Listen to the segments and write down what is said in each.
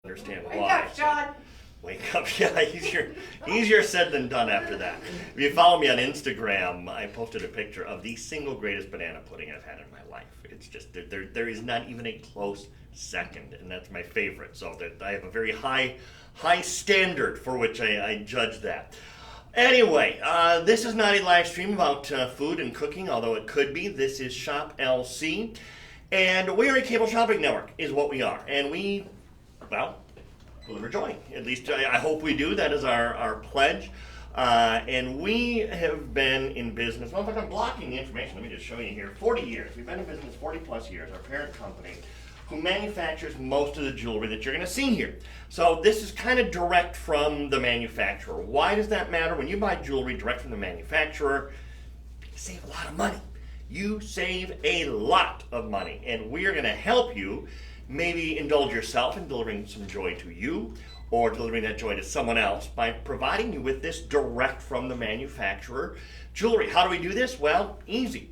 understand Wake why. up, John. Wake up, yeah, easier said than done after that. If you follow me on Instagram, I posted a picture of the single greatest banana pudding I've had in my life. It's just, there is not even a close second, and that's my favorite. So that I have a very high standard for which I judge that. Anyway, this is not a live stream about food and cooking, although it could be. This is Shop LC, and we are a cable shopping network, is what we are. And we, well, deliver joy. At least I hope we do. That is our pledge. And we have been in business, well, in fact, I'm blocking the information. Let me just show you here. 40 years. We've been in business 40 plus years. Our parent company, who manufactures most of the jewelry that you're going to see here. So this is kind of direct from the manufacturer. Why does that matter? When you buy jewelry direct from the manufacturer, you save a lot of money. You save a lot of money. And we are going to help you maybe indulge yourself in delivering some joy to you, or delivering that joy to someone else by providing you with this direct from the manufacturer jewelry. How do we do this? Well, easy.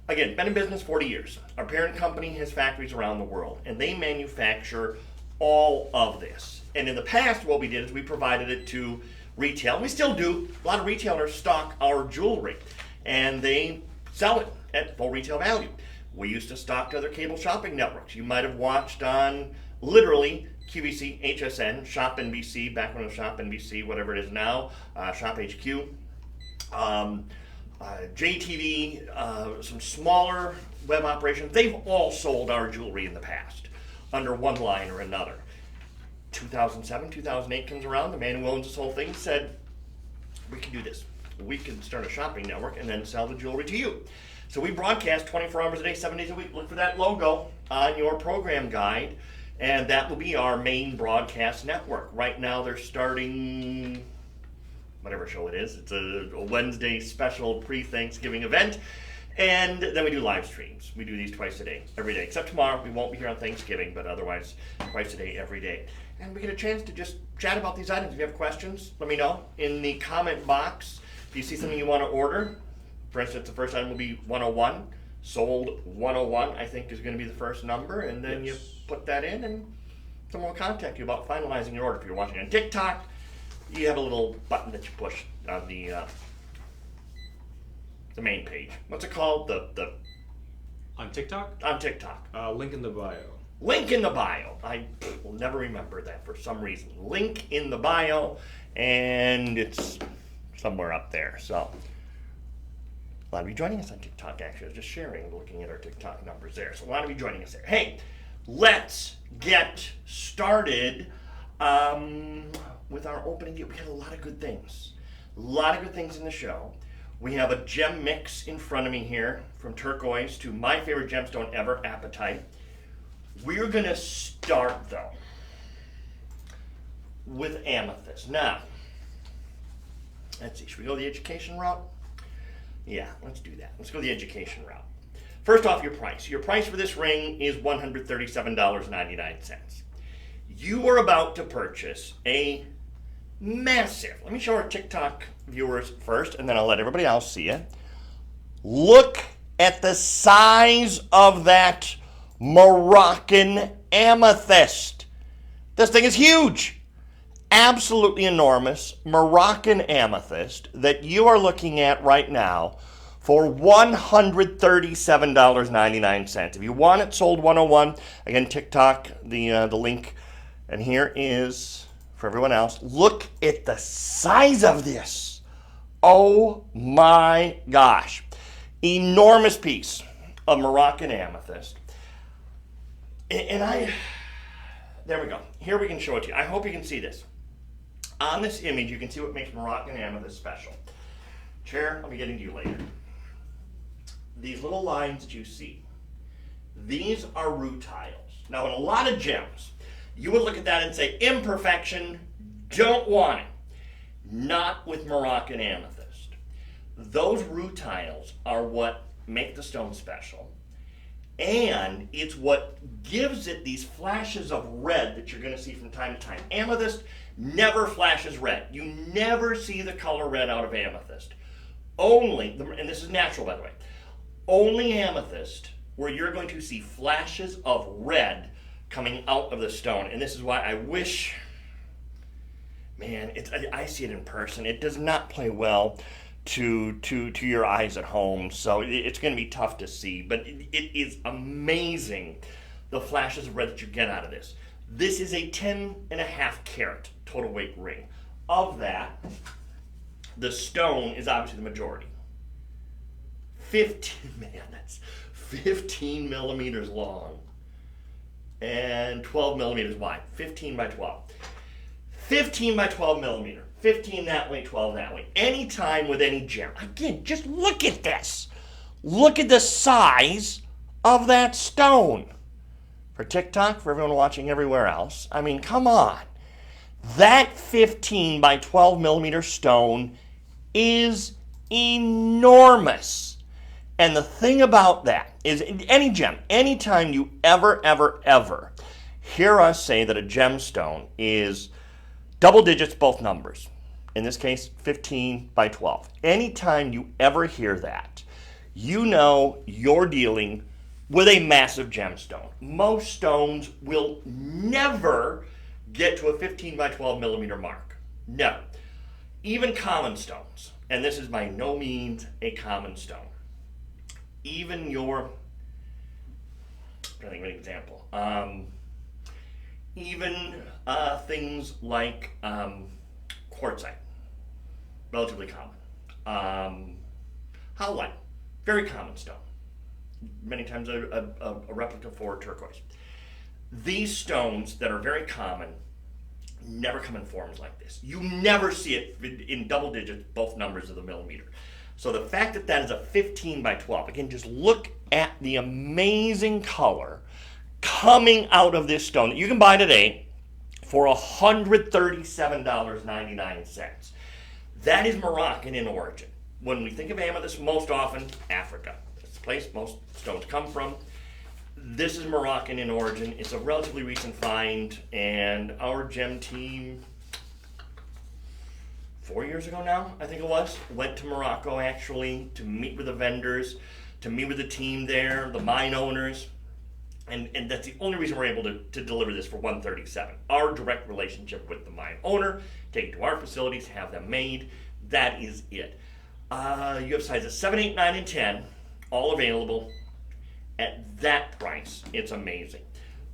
Again, been in business 40 years. Our parent company has factories around the world, and they manufacture all of this. And in the past, what we did is we provided it to retail. We still do. A lot of retailers stock our jewelry, and they sell it at full retail value. We used to stock other cable shopping networks. You might have watched on literally QVC, HSN, Shop NBC, back when it was Shop NBC, whatever it is now, Shop HQ, JTV, some smaller web operations. They've all sold our jewelry in the past under one line or another. 2007, 2008 comes around, the man who owns this whole thing said, we can do this. We can start a shopping network and then sell the jewelry to you. So we broadcast 24 hours a day, 7 days a week. Look for that logo on your program guide, and that will be our main broadcast network. Right now they're starting whatever show it is. It's a Wednesday special pre-Thanksgiving event, and then we do live streams. We do these twice a day, every day, except tomorrow. We won't be here on Thanksgiving, but otherwise twice a day, every day. And we get a chance to just chat about these items. If you have questions, let me know in the comment box. If you see something you want to order, for instance, the first item will be 101, sold 101, I think is going to be the first number, and then you put that in and someone will contact you about finalizing your order. If you're watching on TikTok, you have a little button that you push on the main page. What's it called? On TikTok? On TikTok. Link in the bio. Link in the bio. I will never remember that for some reason. Link in the bio, and it's somewhere up there. So a lot of you joining us on TikTok, actually. I was just sharing, looking at our TikTok numbers there. So a lot of you joining us there. Hey, let's get started with our opening. We had a lot of good things. A lot of good things in the show. We have a gem mix in front of me here, from turquoise to my favorite gemstone ever, apatite. We're going to start, though, with amethyst. Now, let's see. Should we go the education route? Yeah, let's do that. Let's go the education route. First off, your price. Your price for this ring is $137.99. You are about to purchase a massive, let me show our TikTok viewers first, and then I'll let everybody else see it. Look at the size of that Moroccan amethyst. This thing is huge. Absolutely enormous Moroccan amethyst that you are looking at right now for $137.99. If you want it sold 101, again, TikTok, the link, and here is for everyone else. Look at the size of this. Oh my gosh. Enormous piece of Moroccan amethyst. And there we go. Here we can show it to you. I hope you can see this. On this image, you can see what makes Moroccan amethyst special. Chair, I'll be getting to you later. These little lines that you see, these are rutiles. Now, in a lot of gems, you would look at that and say, imperfection, don't want it. Not with Moroccan amethyst. Those rutiles are what make the stone special. And it's what gives it these flashes of red that you're going to see from time to time. Amethyst never flashes red. You never see the color red out of amethyst. Only, and this is natural by the way, only amethyst where you're going to see flashes of red coming out of the stone. And this is why I wish, man, I see it in person. It does not play well to your eyes at home, so it's going to be tough to see. But it is amazing the flashes of red that you get out of this. This is a 10.5 carat total weight ring. Of that, the stone is obviously the majority. that's 15 millimeters long and 12 millimeters wide. 15 by 12. 15 by 12 millimeter. 15 that way, 12 that way. Anytime with any gem. Again, just look at this. Look at the size of that stone. For TikTok, for everyone watching everywhere else, I mean, come on. That 15 by 12 millimeter stone is enormous. And the thing about that is, any gem, anytime you ever hear us say that a gemstone is double digits, both numbers, in this case, 15 by 12, anytime you ever hear that, you know you're dealing with a massive gemstone. Most stones will never get to a 15 by 12 millimeter mark. Never. Even common stones, and this is by no means a common stone. Even your, I'm trying to think of an example. Even things like quartzite, relatively common. Howlite, very common stone. Many times a replica for turquoise. These stones that are very common never come in forms like this. You never see it in double digits, both numbers of the millimeter. So the fact that that is a 15 by 12, again, just look at the amazing color coming out of this stone that you can buy today for $137.99. That is Moroccan in origin. When we think of amethyst, most often Africa. That's the place most stones come from. This is Moroccan in origin. It's a relatively recent find, and our gem team, 4 years ago now, I think it was, went to Morocco actually to meet with the vendors, to meet with the team there, the mine owners, and that's the only reason we're able to deliver this for $137. Our direct relationship with the mine owner, take it to our facilities, have them made. That is it. You have sizes 7, 8, 9, and 10, all available. At that price, it's amazing.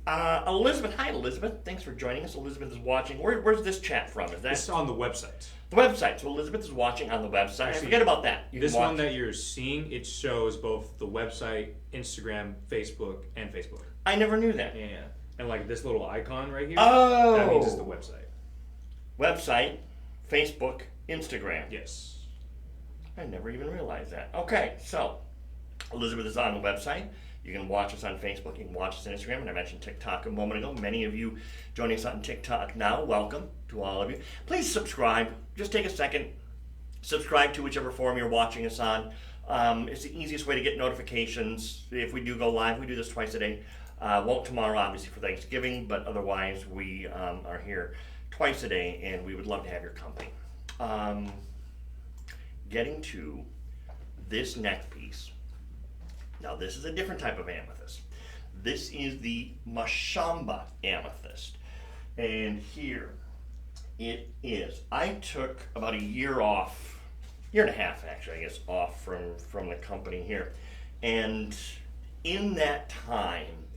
Elizabeth, hi Elizabeth. Thanks for joining us. Elizabeth is watching. Where's this chat from? Is that It's on the website. the website? So Elizabeth is watching on the website. Actually, Forget about that. You This can watch. one that you're seeing, it shows both the website, Instagram, Facebook, and Facebook. I never knew that. Yeah. And like this little icon right here, Oh. that means it's the website. Website, Facebook, Instagram. Yes. I never even realized that. Okay, so Elizabeth is on the website. You can watch us on Facebook. You can watch us on Instagram. And I mentioned TikTok a moment ago. Many of you joining us on TikTok now. Welcome to all of you. Please subscribe. Just take a second. Subscribe to whichever form you're watching us on. It's the easiest way to get notifications. If we do go live, we do this twice a day. Won't tomorrow, obviously, for Thanksgiving. But otherwise, we are here twice a day. And we would love to have your company. Getting to this neck piece. Now this is a different type of amethyst. This is the Mashamba amethyst. And here it is. I took about a year off, year and a half actually, I guess, off from the company here. And in that time,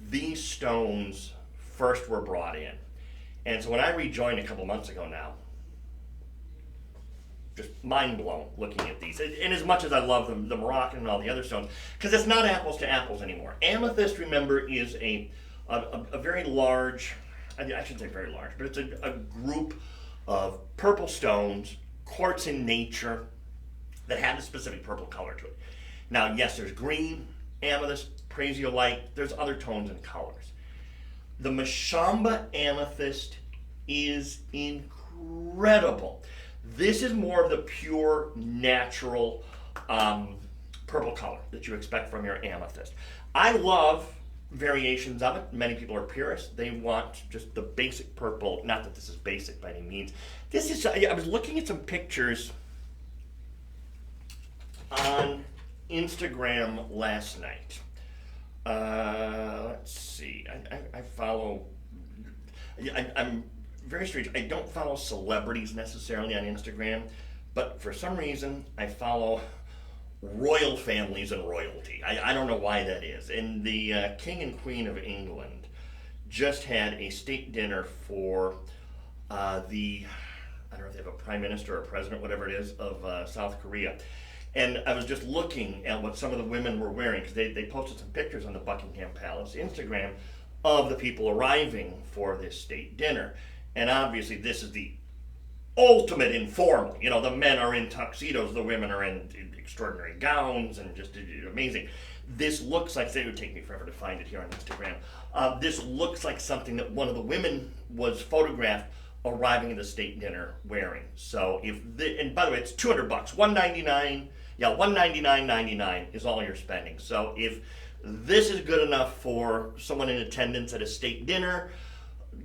these stones first were brought in. And so when I rejoined a couple months ago now, just mind blown looking at these. And as much as I love them, the Moroccan and all the other stones, because it's not apples to apples anymore. Amethyst, remember, is a very large, I shouldn't say very large, but it's a group of purple stones, quartz in nature, that have a specific purple color to it. Now, yes, there's green, amethyst, prasiolite, there's other tones and colors. The Mashamba amethyst is incredible. This is more of the pure, natural purple color that you expect from your amethyst. I love variations of it. Many people are purists. They want just the basic purple. Not that this is basic by any means. This is, I was looking at some pictures on Instagram last night Let's see. I follow. I'm very strange. I don't follow celebrities necessarily on Instagram, but for some reason I follow royal families and royalty. I don't know why that is. And the King and Queen of England just had a state dinner for the, I don't know if they have a prime minister or president, whatever it is, of South Korea. And I was just looking at what some of the women were wearing because they posted some pictures on the Buckingham Palace Instagram of the people arriving for this state dinner. And obviously, this is the ultimate informal. You know, the men are in tuxedos, the women are in extraordinary gowns, and just amazing. This looks like, it would take me forever to find it here on Instagram. This looks like something that one of the women was photographed arriving at the state dinner wearing. So and by the way, it's $200, $199. Yeah, $199.99 is all you're spending. So if this is good enough for someone in attendance at a state dinner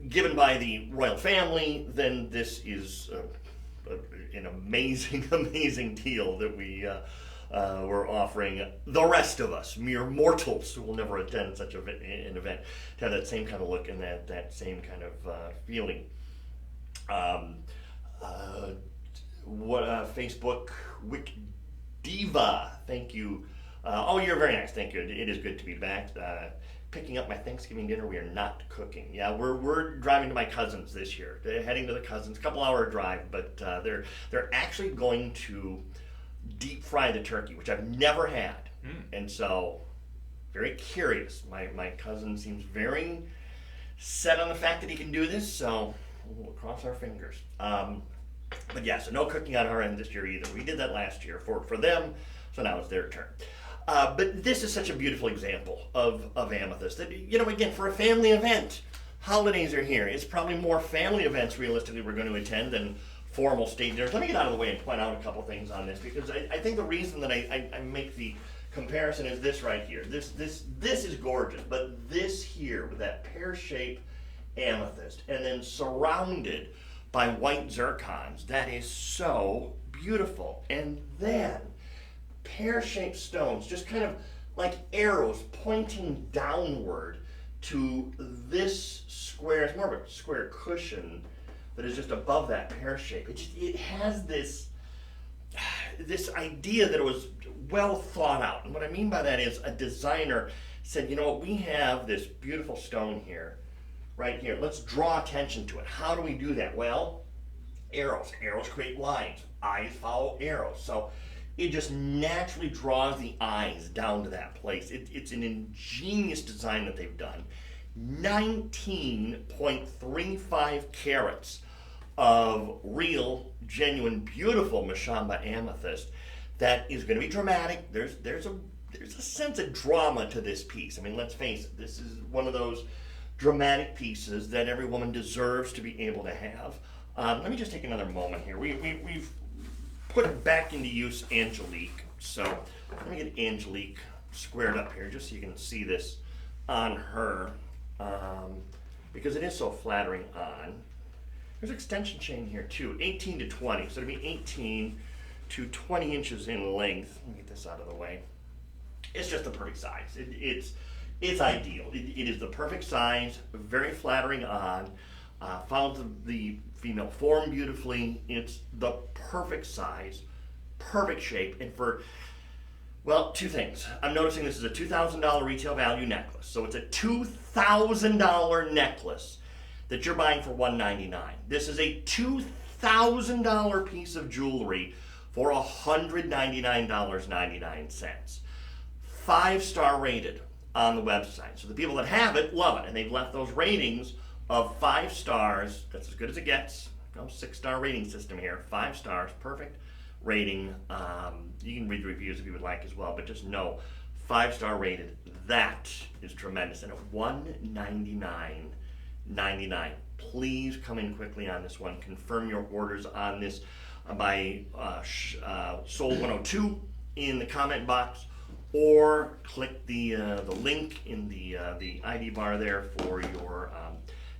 given by the royal family, then this is an amazing, amazing deal that we're offering the rest of us, mere mortals who will never attend such an event, to have that same kind of look and that same kind of feeling. Facebook Wick Diva, thank you. Oh, you're very nice, thank you. It is good to be back. Picking up my Thanksgiving dinner. We are not cooking. Yeah, we're driving to my cousin's this year. They're heading to the cousins, couple-hour drive, but they're actually going to deep fry the turkey, which I've never had, and so very curious. My cousin seems very set on the fact that he can do this, so we'll cross our fingers. But yeah, so no cooking on our end this year either. We did that last year for them, so now it's their turn. But this is such a beautiful example of Amethyst that, you know, again, for a family event, holidays are here. It's probably more family events realistically we're going to attend than formal state dinners. Let me get out of the way and point out a couple things on this, because I think the reason that I make the comparison is this right here. This is gorgeous, but this here with that pear-shaped amethyst and then surrounded by white zircons, that is so beautiful. And then pear-shaped stones, just kind of like arrows pointing downward to this square. It's more of a square cushion that is just above that pear shape. It has this idea that it was well thought out. And what I mean by that is a designer said, you know what, we have this beautiful stone here, right here. Let's draw attention to it. How do we do that? Well, arrows. Arrows create lines. Eyes follow arrows. So it just naturally draws the eyes down to that place. It's an ingenious design that they've done. 19.35 carats of real, genuine, beautiful Mashamba amethyst that is going to be dramatic. There's a sense of drama to this piece. I mean, let's face it, this is one of those dramatic pieces that every woman deserves to be able to have. Let me just take another moment here. We've put back into use Angelique. So let me get Angelique squared up here just so you can see this on her, because it is so flattering on. There's extension chain here too, 18 to 20. So it'll be 18 to 20 inches in length. Let me get this out of the way. It's just the perfect size. It's ideal. It is the perfect size, very flattering on, follows the female form beautifully. It's the perfect size, perfect shape, and for, well, two things. I'm noticing this is a $2,000 retail value necklace. So it's a $2,000 necklace that you're buying for $199. This is a $2,000 piece of jewelry for $199.99. 5-star rated on the website. So the people that have it love it, and they've left those ratings of 5 stars. That's as good as it gets. No 6-star rating system here. 5 stars, perfect rating. You can read the reviews if you would like as well, but just know 5-star rated. That is tremendous. And at $199.99. Please come in quickly on this one. Confirm your orders on this by Sold 102 in the comment box, or click the link in the ID bar there for your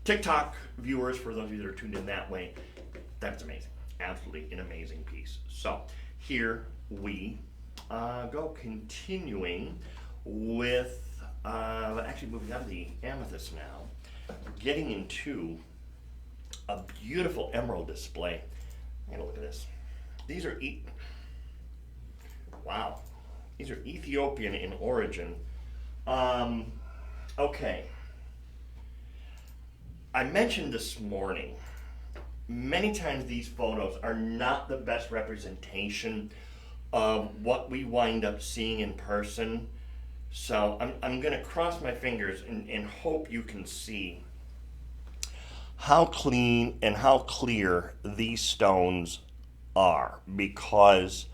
TikTok viewers. For those of you that are tuned in that way, that's amazing. Absolutely an amazing piece. So here we go, continuing with Actually moving out of the amethyst now, getting into a beautiful emerald display. And look at this. These are wow. These are Ethiopian in origin. Okay. I mentioned this morning, many times these photos are not the best representation of what we wind up seeing in person. So I'm going to cross my fingers and hope you can see how clean and how clear these stones are, because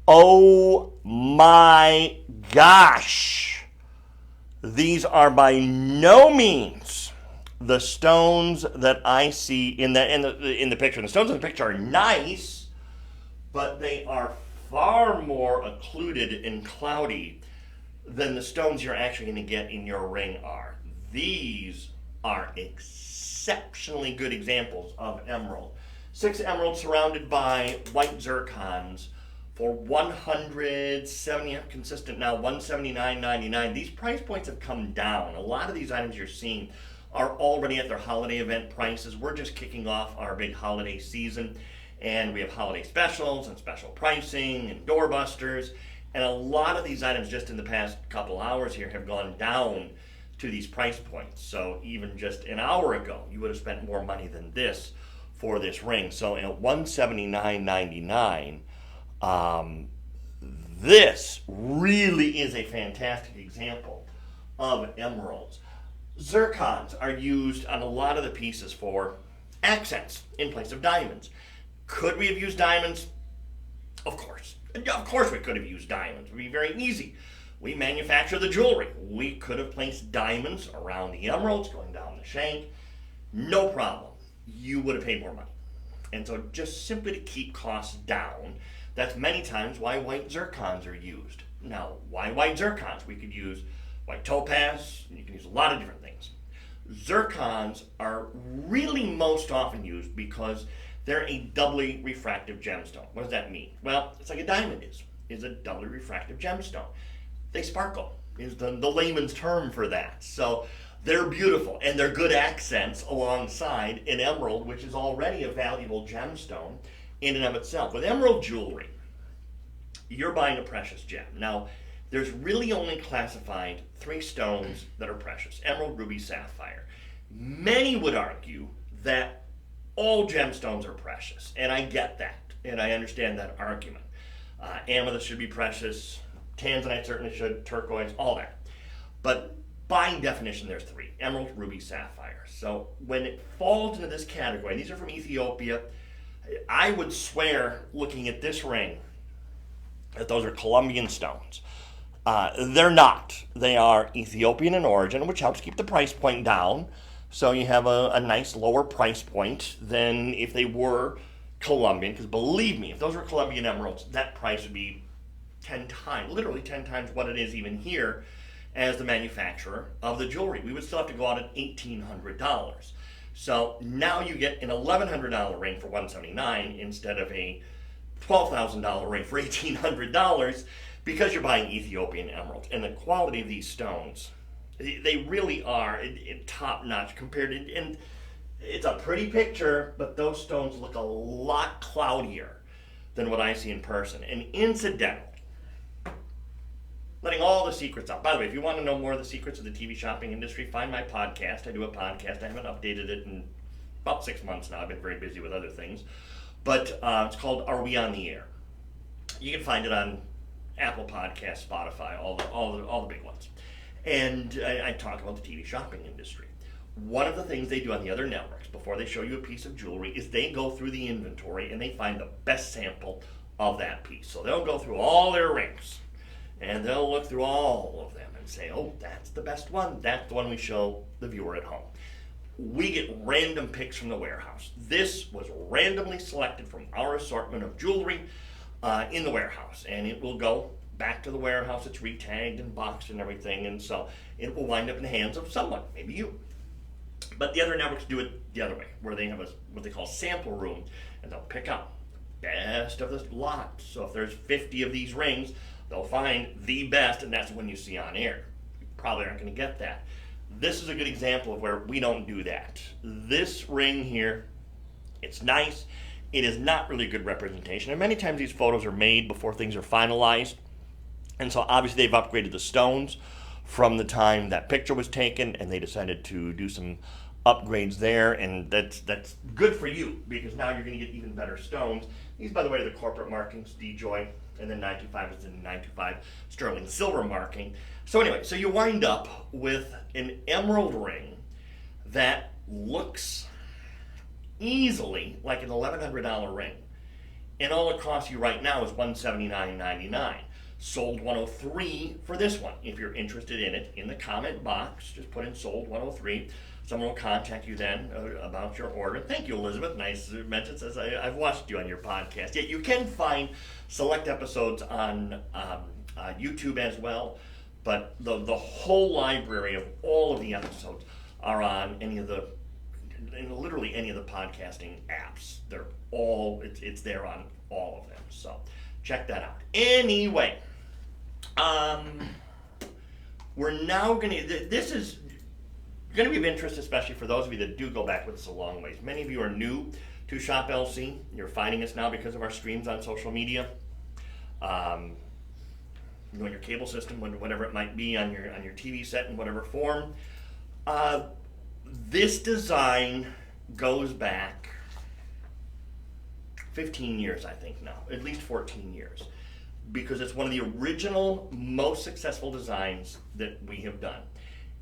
oh my gosh, these are by no means the stones that I see in the picture. The stones in the picture are nice, but they are far more occluded and cloudy than the stones you're actually going to get in your ring are. These are exceptionally good examples of emerald. 6 emeralds surrounded by white zircons for $170, consistent now, $179.99. These price points have come down. A lot of these items you're seeing are already at their holiday event prices. We're just kicking off our big holiday season, and we have holiday specials and special pricing and doorbusters, and a lot of these items just in the past couple hours here have gone down to these price points. So even just an hour ago, you would have spent more money than this for this ring. So at $179.99, this really is a fantastic example of emeralds. Zircons are used on a lot of the pieces for accents in place of diamonds. Could we have used diamonds? Of course. Of course we could have used diamonds. It would be very easy. We manufacture the jewelry. We could have placed diamonds around the emeralds going down the shank. No problem. You would have paid more money. And so just simply to keep costs down, that's many times why white zircons are used. Now, why white zircons? We could use white topaz, and you can use a lot of different things. Zircons are really most often used because they're a doubly refractive gemstone. What does that mean? Well, it's like a diamond is a doubly refractive gemstone. They sparkle, is the layman's term for that. So they're beautiful, and they're good accents alongside an emerald, which is already a valuable gemstone in and of itself. With emerald jewelry, you're buying a precious gem. Now, there's really only classified 3 stones that are precious: emerald, ruby, sapphire. Many would argue that all gemstones are precious, and I get that, and I understand that argument. Amethyst should be precious, tanzanite certainly should, turquoise, all that. But by definition, there's 3: emerald, ruby, sapphire. So when it falls into this category, these are from Ethiopia, I would swear, looking at this ring, that those are Colombian stones. They're not. They are Ethiopian in origin, which helps keep the price point down. So you have a nice lower price point than if they were Colombian. Because believe me, if those were Colombian emeralds, that price would be 10 times, literally 10 times what it is even here as the manufacturer of the jewelry. We would still have to go out at $1,800. So now you get an $1,100 ring for $179 instead of a $12,000 ring for $1,800, because you're buying Ethiopian emeralds. And the quality of these stones, they really are top notch compared to, and it's a pretty picture, but those stones look a lot cloudier than what I see in person. And incidentally, letting all the secrets out. By the way, if you want to know more of the secrets of the TV shopping industry, find my podcast. I do a podcast. I haven't updated it in about 6 months now. I've been very busy with other things. But it's called Are We on the Air? You can find it on Apple Podcasts, Spotify, all the big ones. And I talk about the TV shopping industry. One of the things they do on the other networks before they show you a piece of jewelry is they go through the inventory and they find the best sample of that piece. So they'll go through all their rings and they'll look through all of them and say, oh, that's the best one. That's the one we show the viewer at home. We get random picks from the warehouse. This was randomly selected from our assortment of jewelry in the warehouse, and it will go back to the warehouse. It's retagged and boxed and everything, and so it will wind up in the hands of someone, maybe you. But the other networks do it the other way, where they have what they call sample room, and they'll pick out the best of the lot. So if there's 50 of these rings, they'll find the best, and that's when you see on air. probably aren't going to get that. This is a good example of where we don't do that. This ring here, it's nice. It is not really good representation. And many times these photos are made before things are finalized. And so obviously they've upgraded the stones from the time that picture was taken, and they decided to do some upgrades there, and that's good for you, because now you're going to get even better stones. These, by the way, are the corporate markings, D-Joy, and then 925 is the 925 sterling silver marking. So anyway, so you wind up with an emerald ring that looks easily like an $1,100 ring, and all it costs you right now is $179.99. Sold 103 for this one. If you're interested in it, in the comment box, just put in sold 103. Someone will contact you then about your order. Thank you, Elizabeth. Nice mention. Says I've watched you on your podcast. Yeah, you can find select episodes on YouTube as well, but the whole library of all of the episodes are on literally any of the podcasting apps. They're all it's there on all of them. So check that out. Anyway, we're now this is going to be of interest, especially for those of you that do go back with us a long ways. Many of you are new to Shop LC. You're finding us now because of our streams on social media. On your cable system, whatever it might be, on your TV set in whatever form. This design goes back 15 years, I think now, at least 14 years, because it's one of the original, most successful designs that we have done.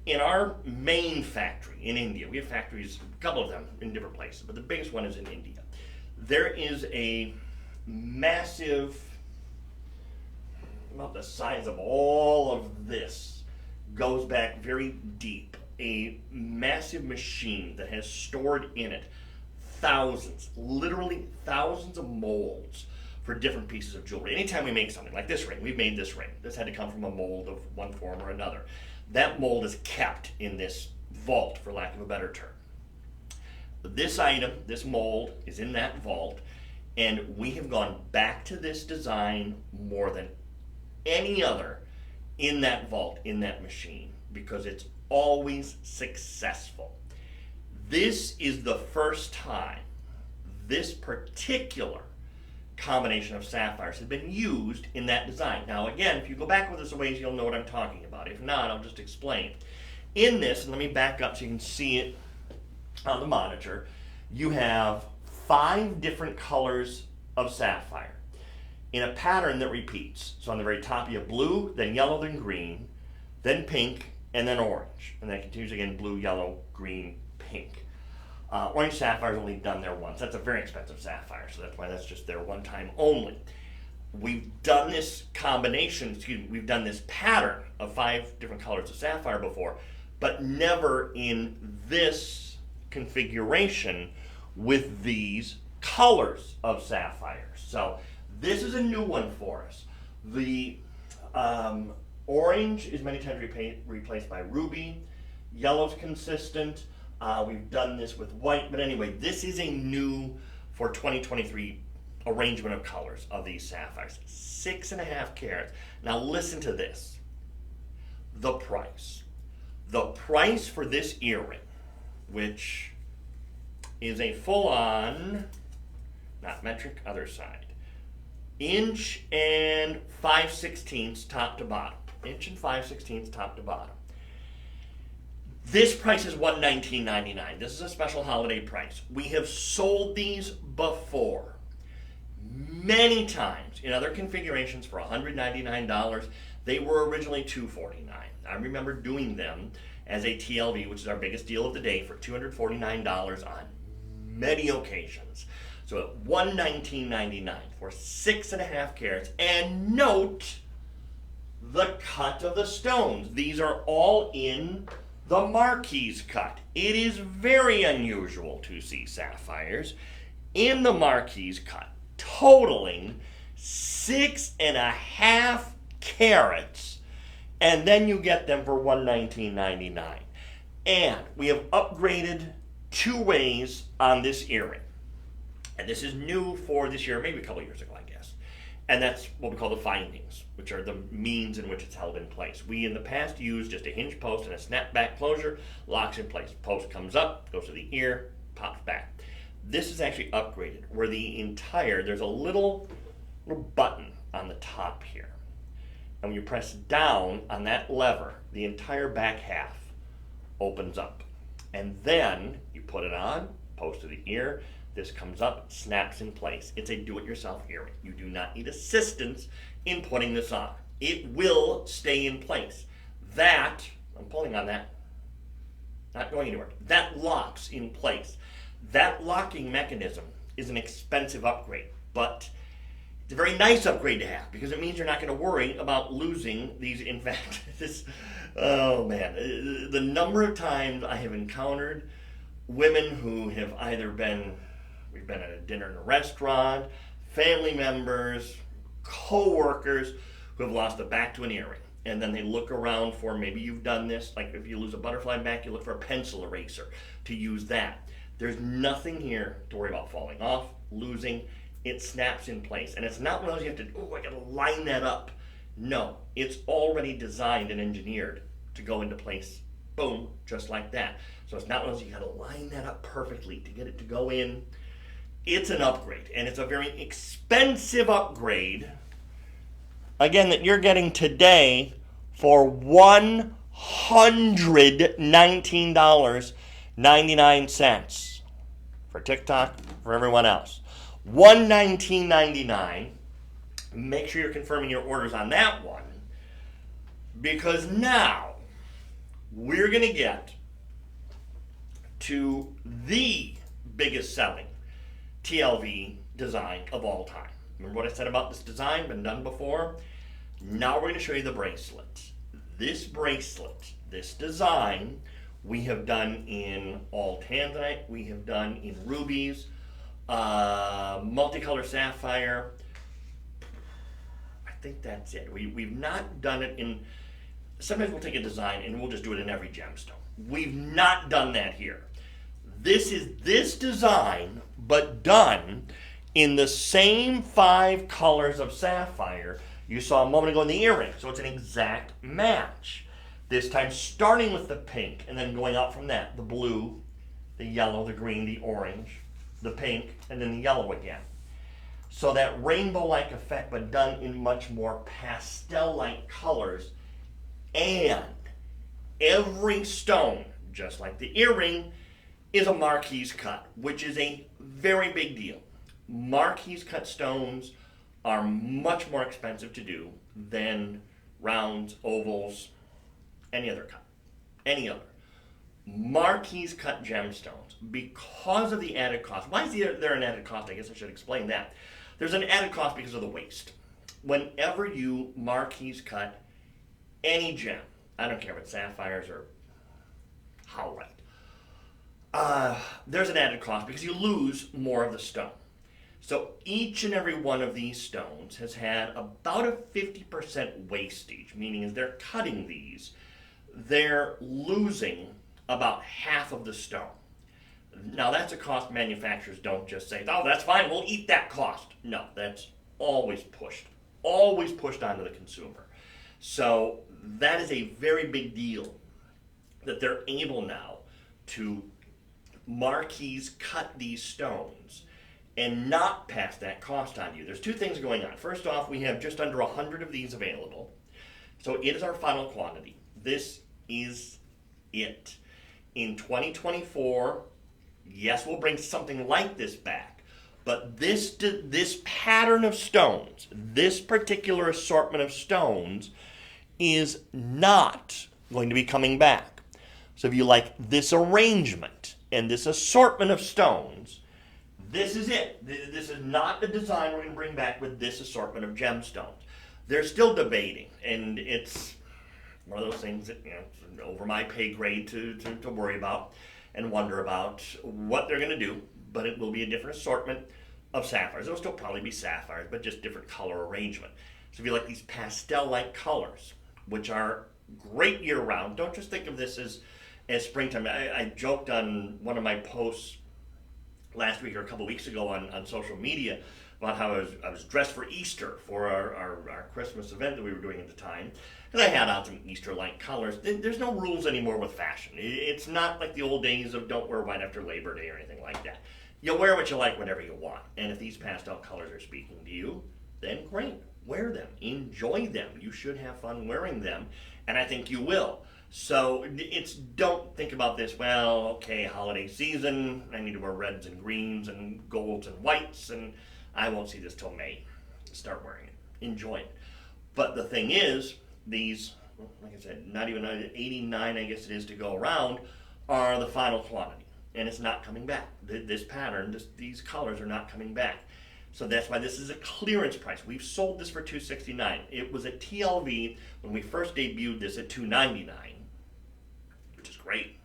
In our main factory in India, we have factories, a couple of them in different places, but the biggest one is in India. There is a massive, about the size of all of this, goes back very deep, a massive machine that has stored in it thousands, literally thousands of molds for different pieces of jewelry. Anytime we make something like this ring, we've made this ring. This had to come from a mold of one form or another. That mold is kept in this vault, for lack of a better term. This item, this mold, is in that vault, and we have gone back to this design more than any other in that vault, in that machine, because it's always successful. This is the first time this particular combination of sapphires has been used in that design. Now again, if you go back with us a ways, you'll know what I'm talking about. If not, I'll just explain. In this, and let me back up so you can see it on the monitor, you have 5 different colors of sapphire in a pattern that repeats. So on the very top you have blue, then yellow, then green, then pink, and then orange. And then it continues again, blue, yellow, green, pink. Orange sapphire is only done there once. That's a very expensive sapphire, so that's why that's just there one time only. We've done this combination, we've done this pattern of 5 different colors of sapphire before, but never in this configuration with these colors of sapphire. So this is a new one for us. The orange is many times replaced by ruby. Yellow's consistent. We've done this with white, but anyway, this is a new for 2023 arrangement of colors of these sapphires. 6.5 carats. Now listen to this. The price. The price for this earring, which is a full-on, not metric, other side, 1 5/16 inches top to bottom. 1 5/16 inches top to bottom. This price is $119.99. This is a special holiday price. We have sold these before, many times, in other configurations for $199. They were originally $249. I remember doing them as a TLV, which is our biggest deal of the day, for $249 on many occasions. So at $119.99 for 6.5 carats. And note the cut of the stones. These are all in the Marquise cut. It is very unusual to see sapphires in the Marquise cut, totaling 6.5 carats, and then you get them for $119.99. And we have upgraded 2 ways on this earring. And this is new for this year, maybe a couple years ago, I guess. And that's what we call the findings, which are the means in which it's held in place. We in the past used just a hinge post and a snap-back closure, locks in place. Post comes up, goes to the ear, pops back. This is actually upgraded, where there's a little button on the top here. And when you press down on that lever, the entire back half opens up. And then you put it on, post to the ear, this comes up, snaps in place. It's a do-it-yourself earring. You do not need assistance in putting this on. It will stay in place. That, I'm pulling on that, not going anywhere. That locks in place. That locking mechanism is an expensive upgrade, but it's a very nice upgrade to have because it means you're not going to worry about losing these. In fact, oh man, the number of times I have encountered women who have either we've been at a dinner in a restaurant, family members, co-workers who have lost a back to an earring. And then they look around for, maybe you've done this, like if you lose a butterfly back, you look for a pencil eraser to use that. There's nothing here to worry about falling off, losing. It snaps in place. And it's not one of those you have to, I gotta line that up. No, it's already designed and engineered to go into place, boom, just like that. So it's not one of those you gotta line that up perfectly to get it to go in. It's an upgrade, and it's a very expensive upgrade, again, that you're getting today for $119.99 for TikTok, for everyone else. $119.99. Make sure you're confirming your orders on that one, because now we're going to get to the biggest selling TLV design of all time. Remember what I said about this design? Been done before? Now we're going to show you the bracelet. This bracelet, this design, we have done in all tanzanite, we have done in rubies, multicolor sapphire. I think that's it. We've not done it in, sometimes we'll take a design and we'll just do it in every gemstone. We've not done that here. This is this design, but done in the same 5 colors of sapphire you saw a moment ago in the earring. So it's an exact match. This time starting with the pink and then going out from that. The blue, the yellow, the green, the orange, the pink, and then the yellow again. So that rainbow-like effect, but done in much more pastel-like colors. And every stone, just like the earring, is a marquise cut, which is a very big deal. Marquise cut stones are much more expensive to do than rounds, ovals, any other cut, any other. Marquise cut gemstones, because of the added cost. Why is there an added cost? I guess I should explain that. There's an added cost because of the waste. Whenever you marquise cut any gem, I don't care if it's sapphires or howlite, there's an added cost because you lose more of the stone. So each and every one of these stones has had about a 50% wastage, meaning as they're cutting these, they're losing about half of the stone. Now that's a cost manufacturers don't just say, oh, that's fine, we'll eat that cost. No, that's always pushed onto the consumer. So that is a very big deal that they're able now to marquise cut these stones and not pass that cost on you. There's 2 things going on. First off, we have just under 100 of these available. So it is our final quantity. This is it. In 2024, yes, we'll bring something like this back, but this pattern of stones, this particular assortment of stones is not going to be coming back. So if you like this arrangement and this assortment of stones, this is it. This is not the design we're going to bring back with this assortment of gemstones. They're still debating, and it's one of those things that, it's over my pay grade to worry about and wonder about what they're going to do, but it will be a different assortment of sapphires. It'll still probably be sapphires, but just different color arrangement. So if you like these pastel-like colors, which are great year-round, don't just think of this as springtime. I joked on one of my posts last week or a couple weeks ago on social media about how I was dressed for Easter for our Christmas event that we were doing at the time. Because I had on some Easter-like colors. There's no rules anymore with fashion. It's not like the old days of don't wear white after Labor Day or anything like that. You'll wear what you like whenever you want. And if these pastel colors are speaking to you, then great. Wear them. Enjoy them. You should have fun wearing them. And I think you will. So don't think about this, well, okay, holiday season, I need to wear reds and greens and golds and whites, and I won't see this till May. Start wearing it. Enjoy it. But the thing is, these, like I said, not even 89, I guess it is, to go around, are the final quantity. And it's not coming back. This pattern, these colors are not coming back. So that's why this is a clearance price. We've sold this for $269. It was a TLV when we first debuted this at $299, which is great.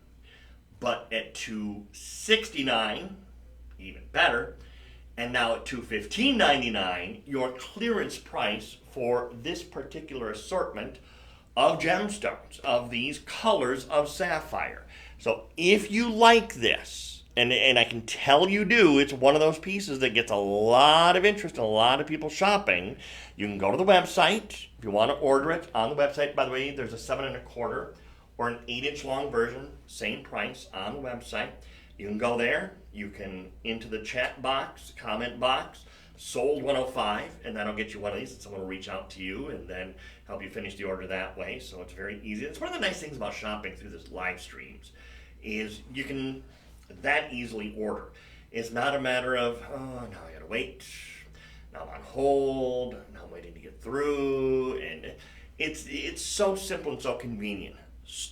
But at $269, even better, and now at $215.99, your clearance price for this particular assortment of gemstones, of these colors of sapphire. So if you like this, and I can tell you do, it's one of those pieces that gets a lot of interest and a lot of people shopping. You can go to the website if you want to order it on the website. By the way, there's a 7 1/4 or an 8-inch long version, same price on the website. You can go there. You can into the chat box, comment box, sold 105, and that'll get you one of these. And someone will reach out to you and then help you finish the order that way. So it's very easy. It's one of the nice things about shopping through this live streams is you can that easily order. It's not a matter of, oh, now I gotta wait, now I'm on hold, now I'm waiting to get through, and it's so simple and so convenient.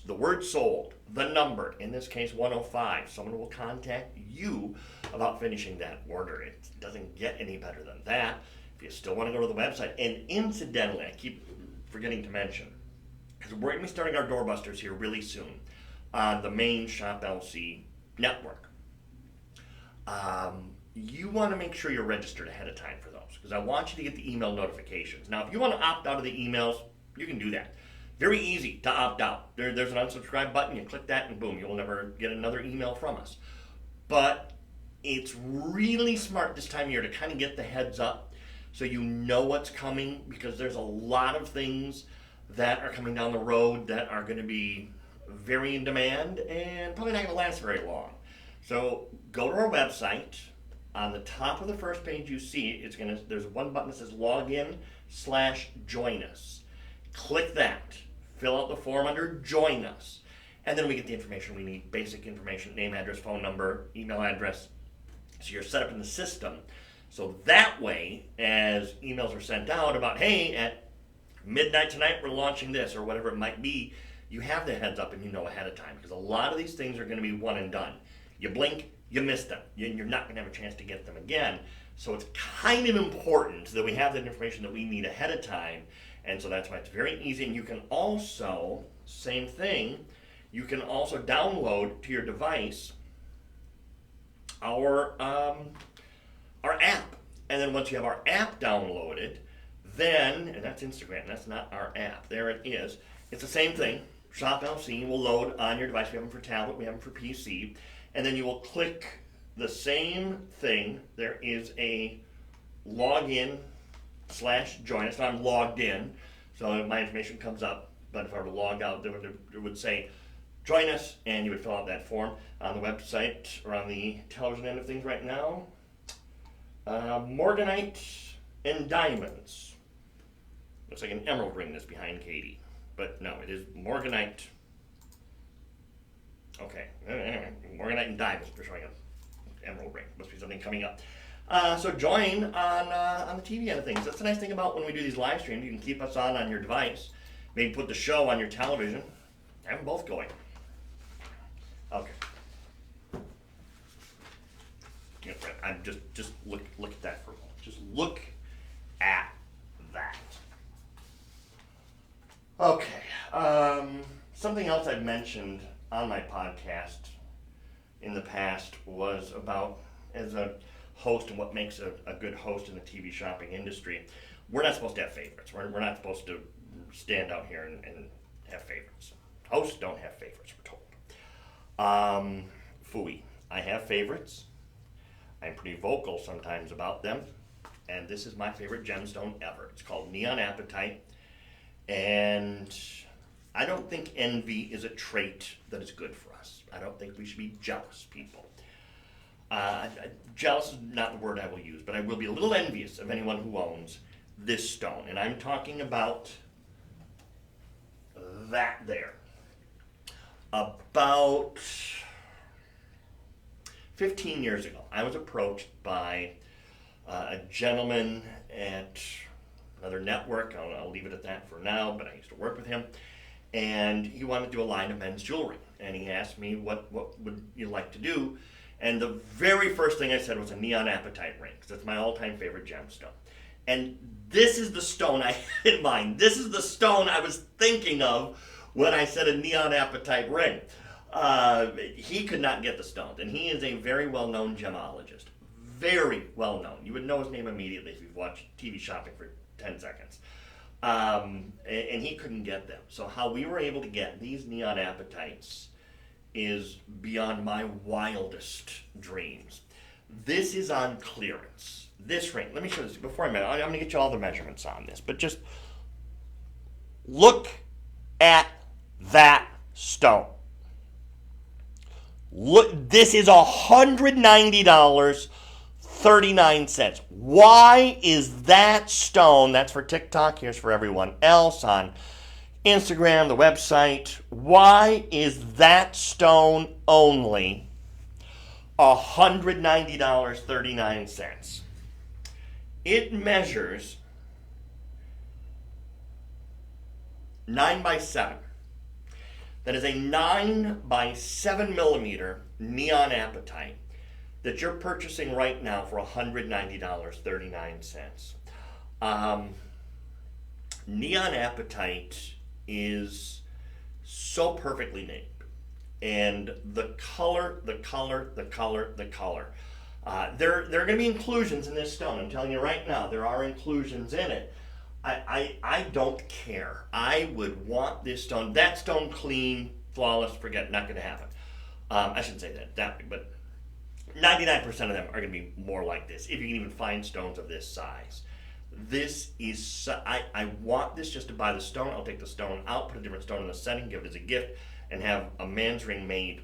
The word sold, the number, in this case 105, someone will contact you about finishing that order. It doesn't get any better than that. If you still want to go to the website, and incidentally, I keep forgetting to mention, because we're going to be starting our doorbusters here really soon on the main Shop LC network. You want to make sure you're registered ahead of time for those, because I want you to get the email notifications. Now, if you want to opt out of the emails, you can do that. Very easy to opt out. There's an unsubscribe button. You click that and boom, you'll never get another email from us. But it's really smart this time of year to kind of get the heads up so you know what's coming, because there's a lot of things that are coming down the road that are going to be very in demand and probably not going to last very long. So go to our website. On the top of the first page you see, there's one button that says login/join us. Click that. Fill out the form under Join Us. And then we get the information we need, basic information, name, address, phone number, email address. So you're set up in the system. So that way, as emails are sent out about, hey, at midnight tonight we're launching this, or whatever it might be, you have the heads up and you know ahead of time. Because a lot of these things are going to be one and done. You blink, you miss them. You're not going to have a chance to get them again. So it's kind of important that we have that information that we need ahead of time. And so that's why it's very easy. And you can also, same thing, you can also download to your device our app. And then once you have our app downloaded, then, and that's Instagram, that's not our app, there it is. It's the same thing. Shop LC will load on your device. We have them for tablet, we have them for PC. And then you will click the same thing. There is a login/join us. I'm logged in, so my information comes up. But if I were to log out, it would say join us, and you would fill out that form on the website or on the television end of things right now. Morganite and diamonds. Looks like an emerald ring that's behind Katie, but no, it is Morganite. Okay, anyway, Morganite and diamonds. We're showing an emerald ring. Must be something coming up. So join on the TV end of things. That's the nice thing about when we do these live streams. You can keep us on your device. Maybe put the show on your television. Have them both going. Okay. Yeah, I'm just look at that for a moment. Just look at that. Okay. Something else I've mentioned on my podcast in the past was about, as a host and what makes a good host in the TV shopping industry, we're not supposed to have favorites. We're not supposed to stand out here and have favorites. Hosts don't have favorites, we're told. Phooey. I have favorites. I'm pretty vocal sometimes about them. And this is my favorite gemstone ever. It's called Neon Apatite. And I don't think envy is a trait that is good for us. I don't think we should be jealous people. Jealous is not the word I will use, but I will be a little envious of anyone who owns this stone. And I'm talking about that there. About 15 years ago, I was approached by a gentleman at another network. I'll leave it at that for now, but I used to work with him. And he wanted to do a line of men's jewelry. And he asked me, what would you like to do? And the very first thing I said was a neon apatite ring, because that's my all-time favorite gemstone. And this is the stone I had in mind. This is the stone I was thinking of when I said a neon apatite ring. He could not get the stones, and he is a very well-known gemologist. Very well-known. You would know his name immediately if you've watched TV Shopping for 10 seconds. And he couldn't get them. So how we were able to get these neon apatites is beyond my wildest dreams. This is on clearance. This ring, let me show this before I'm going to get you all the measurements on this, but just look at that stone. Look, this is $190.39. Why is that stone, that's for TikTok, here's for everyone else on Instagram, the website, why is that stone only $190.39? It measures 9 by 7. That is a 9 by 7 millimeter neon apatite that you're purchasing right now for $190.39. Neon apatite is so perfectly named. And the color. There are going to be inclusions in this stone. I'm telling you right now, there are inclusions in it. I don't care. I would want this stone, that stone clean, flawless, forget, not going to happen. I shouldn't say that, but 99% of them are going to be more like this, if you can even find stones of this size. This is, I want this just to buy the stone. I'll take the stone out, put a different stone in the setting, give it as a gift, and have a man's ring made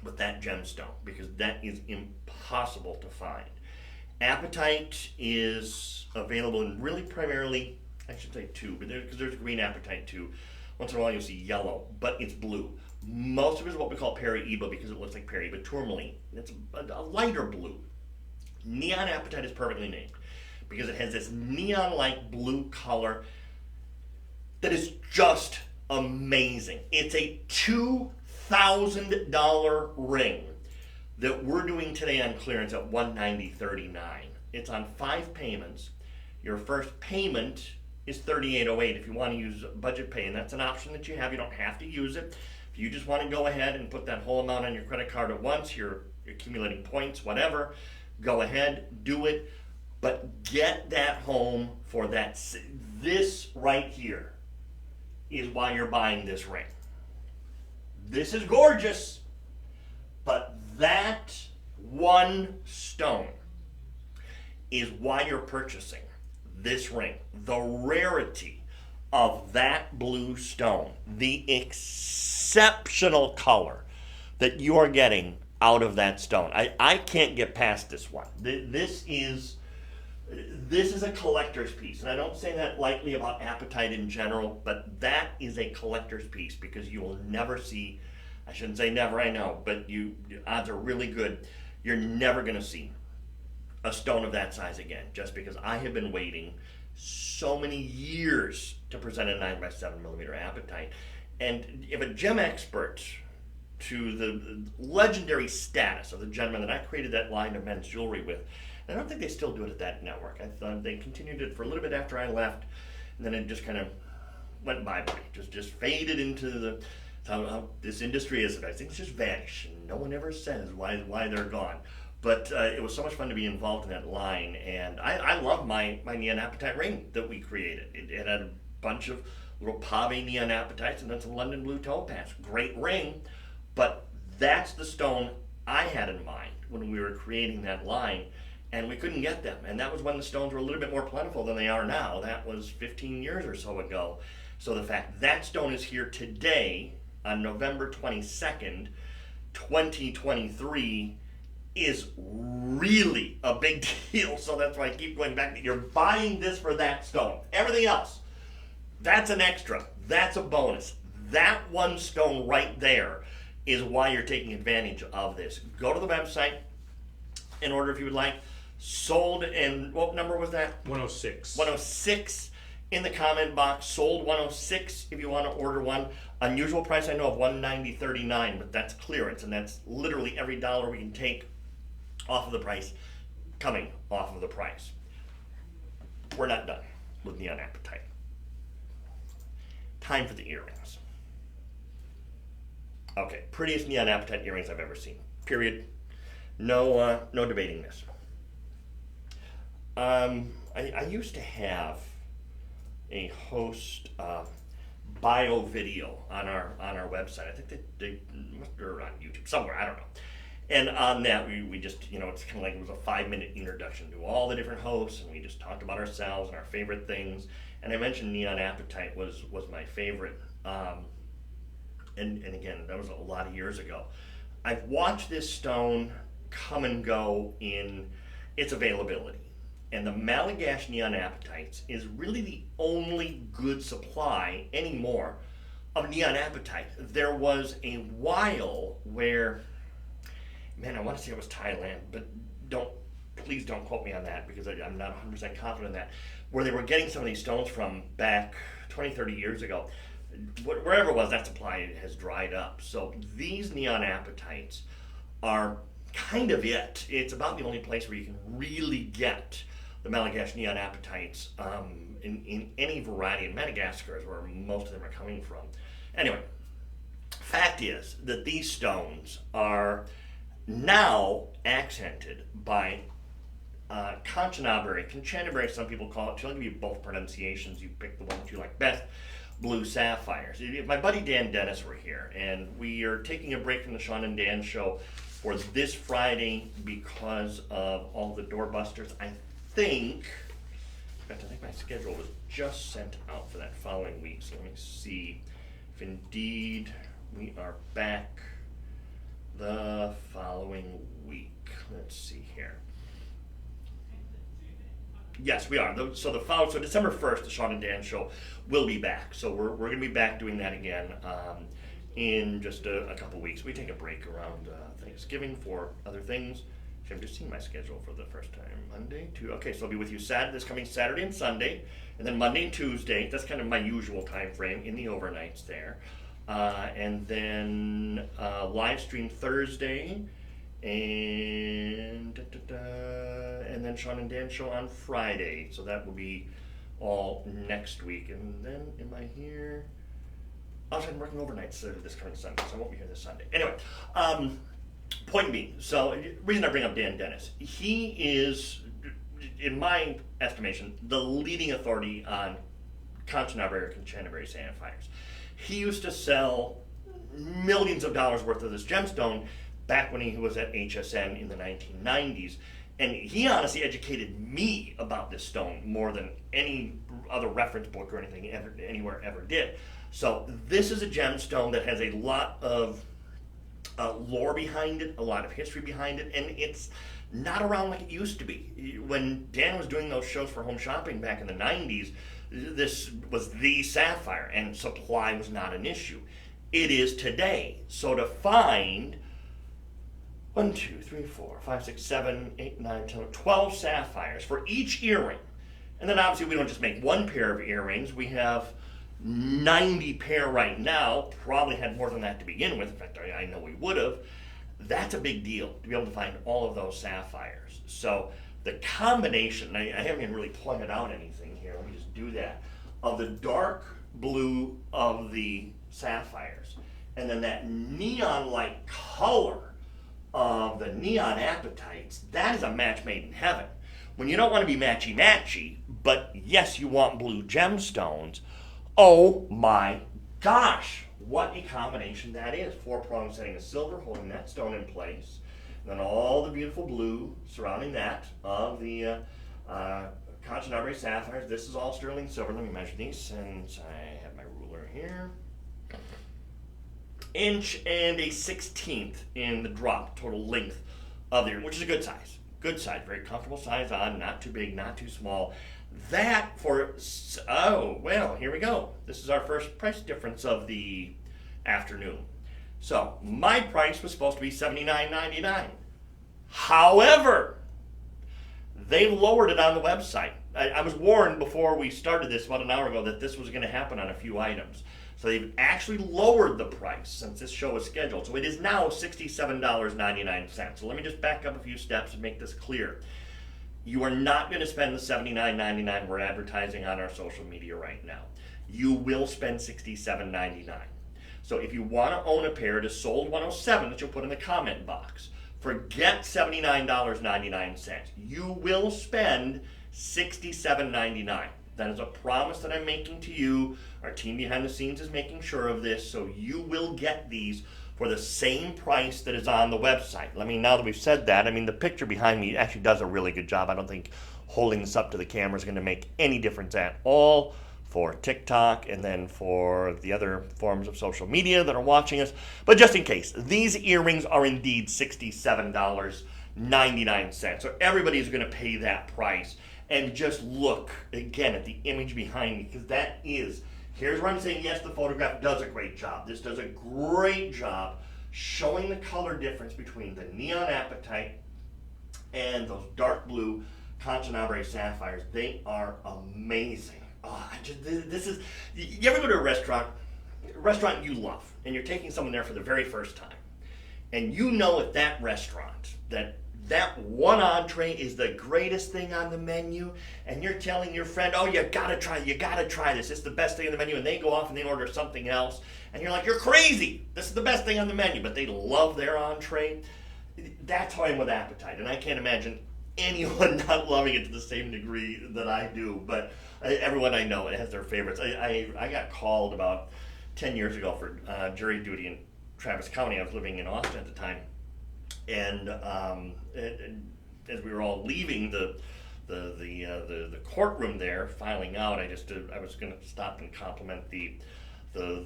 with that gemstone, because that is impossible to find. Apatite is available in really primarily, I should say two, but there's green apatite too. Once in a while you'll see yellow, but it's blue. Most of it is what we call Peri-Eba because it looks like Peri, but tourmaline, it's a lighter blue. Neon apatite is perfectly named because it has this neon-like blue color that is just amazing. It's a $2,000 ring that we're doing today on clearance at $190.39. It's on 5 payments. Your first payment is $38.08 if you want to use budget pay, and that's an option that you have. You don't have to use it. If you just want to go ahead and put that whole amount on your credit card at once, you're accumulating points, whatever, go ahead, do it, but get that home for that. This right here is why you're buying this ring. This is gorgeous, but that one stone is why you're purchasing this ring. The rarity of that blue stone, the exceptional color that you are getting out of that stone. I can't get past this one. This is a collector's piece, and I don't say that lightly about apatite in general, but that is a collector's piece because you will never see, I shouldn't say never, I know, but odds are really good, you're never going to see a stone of that size again, just because I have been waiting so many years to present a 9 by 7 millimeter apatite. And if a gem expert to the legendary status of the gentleman that I created that line of men's jewelry with, and I don't think they still do it at that network. I thought they continued it for a little bit after I left, and then it just kind of went bye-bye, just faded into how this industry is. I think it's just vanished, and no one ever says why they're gone. But it was so much fun to be involved in that line, and I love my neon apatite ring that we created. It had a bunch of little pave neon apatites and then some London blue topaz. Great ring, but that's the stone I had in mind when we were creating that line, and we couldn't get them. And that was when the stones were a little bit more plentiful than they are now. That was 15 years or so ago. So the fact that stone is here today on November 22nd, 2023 is really a big deal. So that's why I keep going back. You're buying this for that stone. Everything else, that's an extra. That's a bonus. That one stone right there is why you're taking advantage of this. Go to the website and order if you would like. Sold, and what number was that? 106. 106 in the comment box. Sold 106 if you want to order one. Unusual price I know of $190.39, but that's clearance, and that's literally every dollar we can take off of the price coming off of the price. We're not done with Neon Appetite. Time for the earrings. Okay, prettiest Neon Appetite earrings I've ever seen. Period. No debating this. I used to have a host bio video on our website. I think they or on YouTube somewhere. I don't know. And on that, we just, it's kind of like it was a 5-minute introduction to all the different hosts, and we just talked about ourselves and our favorite things. And I mentioned Neon Appetite was my favorite. And again, that was a lot of years ago. I've watched this stone come and go in its availability. And the Malagash Neon Appetites is really the only good supply anymore of Neon Appetite. There was a while where, I want to say it was Thailand, but please don't quote me on that because I'm not 100% confident in that, where they were getting some of these stones from back 20, 30 years ago. Wherever it was, that supply has dried up. So these Neon Appetites are kind of it. It's about the only place where you can really get the Malagash Neon Appetites in any variety. In Madagascar is where most of them are coming from. Anyway, fact is that these stones are now accented by Kanchanaburi, some people call it. She'll give you both pronunciations. You pick the one that you like best. Blue sapphires. If my buddy Dan Dennis were here, and we are taking a break from the Sean and Dan show for this Friday because of all the doorbusters. I think my schedule was just sent out for that following week, so let me see if indeed we are back the following week. Let's see here. Yes, we are. So December 1st, the Sean and Dan show will be back. So we're going to be back doing that again in just a couple weeks. We take a break around Thanksgiving for other things. I'm just seeing my schedule for the first time. Monday, okay, so I'll be with you this coming Saturday and Sunday, and then Monday and Tuesday. That's kind of my usual time frame in the overnights there. And then live stream Thursday, and then Sean and Dan show on Friday. So that will be all next week. And then, am I here? I'm working overnights this coming Sunday, so I won't be here this Sunday. Anyway, point being, so the reason I bring up Dan Dennis, he is, in my estimation, the leading authority on Kanchanaburi sapphires. He used to sell millions of dollars worth of this gemstone back when he was at HSN in the 1990s. And he honestly educated me about this stone more than any other reference book or anything anywhere ever did. So this is a gemstone that has a lot of lore behind it, a lot of history behind it, and it's not around like it used to be. When Dan was doing those shows for Home Shopping back in the 90s, this was the sapphire, and supply was not an issue. It is today. So to find 1, 2, 3, 4, 5, 6, 7, 8, 9, 10, 12 sapphires for each earring, and then obviously we don't just make one pair of earrings, we have 90 pair right now, probably had more than that to begin with. In fact, I know we would have. That's a big deal to be able to find all of those sapphires. So the combination, I haven't even really pointed out anything here, let me just do that, of the dark blue of the sapphires, and then that neon-like color of the Neon Appetites, that is a match made in heaven. When you don't want to be matchy-matchy, but yes, you want blue gemstones, oh my gosh, what a combination that is. 4 prongs setting of silver, holding that stone in place. then all the beautiful blue surrounding that of the Canterbury sapphires. This is all sterling silver. Let me measure these since I have my ruler here. Inch and a 1/16 in the drop total length of the earring, which is a good size. Good size, very comfortable size on, not too big, not too small. That for, oh, well, here we go. This is our first price difference of the afternoon. So my price was supposed to be $79.99. However, they lowered it on the website. I was warned before we started this about an hour ago that this was going to happen on a few items. So they've actually lowered the price since this show is scheduled. So it is now $67.99. So let me just back up a few steps and make this clear. You are not going to spend the $79.99 we're advertising on our social media right now. You will spend $67.99. So if you want to own a pair, it is sold 107 that you'll put in the comment box. Forget $79.99. You will spend $67.99. That is a promise that I'm making to you. Our team behind the scenes is making sure of this, so you will get these for the same price that is on the website. Now that we've said that, the picture behind me actually does a really good job. I don't think holding this up to the camera is going to make any difference at all for TikTok and then for the other forms of social media that are watching us. But just in case, these earrings are indeed $67.99. So everybody's going to pay that price. And just look again at the image behind me, because that is, here's where I'm saying yes, the photograph does a great job. This does a great job showing the color difference between the neon apatite and those dark blue Canterbury sapphires. They are amazing. Oh, this is, you ever go to a restaurant you love, and you're taking someone there for the very first time, and you know at that restaurant that one entree is the greatest thing on the menu, and you're telling your friend, oh, you gotta try this, it's the best thing on the menu, and they go off and they order something else, and you're like, you're crazy, this is the best thing on the menu, but they love their entree. That's how I am with apatite, and I can't imagine anyone not loving it to the same degree that I do, but everyone I know has their favorites. I got called about 10 years ago for jury duty in Travis County. I was living in Austin at the time. And as we were all leaving the courtroom there, filing out, I was going to stop and compliment the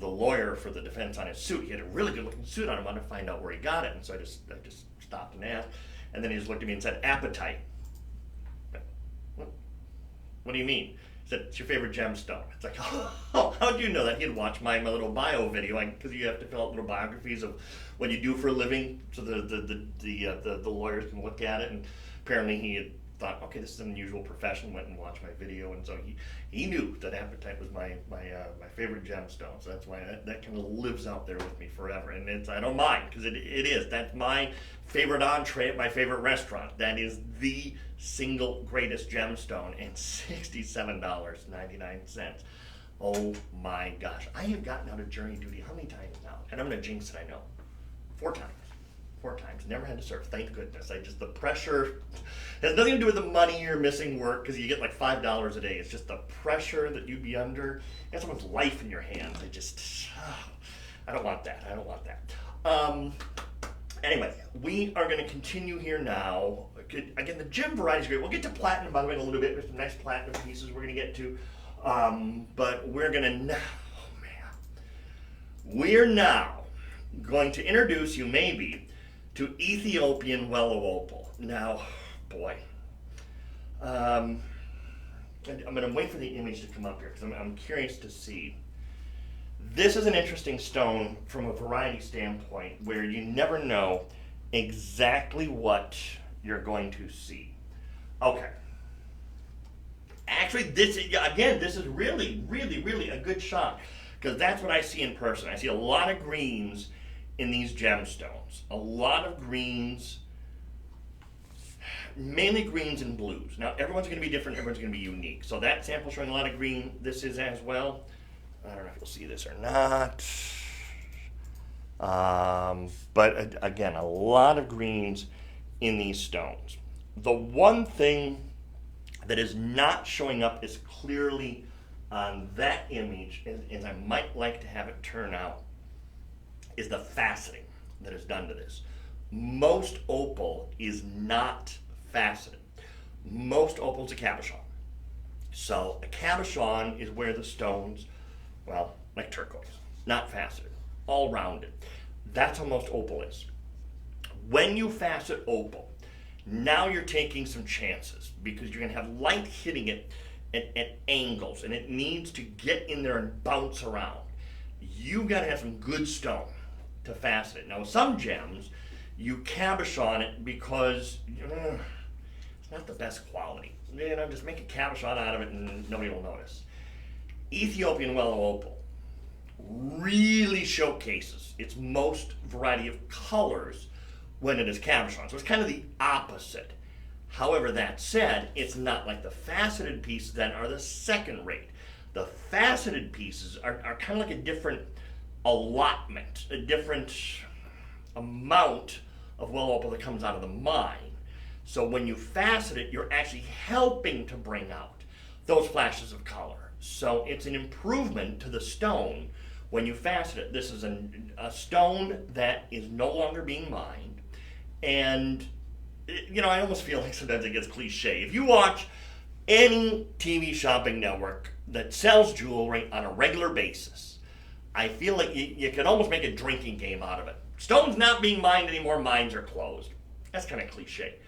lawyer for the defense on his suit. He had a really good looking suit on. I wanted to find out where he got it, and so I just stopped and asked. And then he just looked at me and said, "Apatite." What do you mean? He said, "It's your favorite gemstone." It's like, oh, how'd you know that? He had watched my little bio video, because you have to fill out little biographies of what you do for a living, so the lawyers can look at it. And apparently he had thought, okay, this is an unusual profession. Went and watched my video, and so he knew that apatite was my favorite gemstone. So that's why that kind of lives out there with me forever. And I don't mind, because it is. That's my favorite entree at my favorite restaurant. That is the single greatest gemstone, and $67.99. Oh my gosh. I have gotten out of jury duty how many times now? And I'm going to jinx it, I know. 4 times. 4 times. Never had to serve, thank goodness. The pressure has nothing to do with the money you're missing work, because you get like $5 a day. It's just the pressure that you'd be under. You have someone's life in your hands. I don't want that. Anyway, we are going to continue here now. Again, the gem variety is great. We'll get to platinum, by the way, in a little bit. There's some nice platinum pieces we're going to get to. But we're going to now, we're now going to introduce you maybe to Ethiopian Willow Opal. Now, boy, I'm going to wait for the image to come up here, because I'm curious to see. This is an interesting stone from a variety standpoint, where you never know exactly what you're going to see. Okay. Actually, this is really, really, really a good shot, because that's what I see in person. I see a lot of greens in these gemstones. A lot of greens, mainly greens and blues. Now, everyone's going to be different. Everyone's going to be unique. So that sample showing a lot of green. This is as well. I don't know if you'll see this or not. But again, a lot of greens in these stones. The one thing that is not showing up as clearly on that image as I might like to have it turn out is the faceting that is done to this. most opal is not faceted. Most opal's a cabochon. So a cabochon is where the stones, well, like turquoise, not faceted, all rounded. That's how most opal is. When you facet opal, now you're taking some chances because you're going to have light hitting it at angles, and it needs to get in there and bounce around. You got to have some good stone to facet it. Now, some gems, you cabochon it because it's not the best quality. Just make a cabochon out of it and nobody will notice. Ethiopian Wellow Opal really showcases its most variety of colors when it is cabochon. So it's kind of the opposite. However, that said, it's not like the faceted pieces then are the second rate. The faceted pieces are kind of like a different allotment, a different amount of Wellow Opal that comes out of the mine. So when you facet it, you're actually helping to bring out those flashes of color. So it's an improvement to the stone when you facet it. This is a stone that is no longer being mined. And, I almost feel like sometimes it gets cliche. If you watch any TV shopping network that sells jewelry on a regular basis, I feel like you could almost make a drinking game out of it. Stone's not being mined anymore, mines are closed. That's kind of cliche.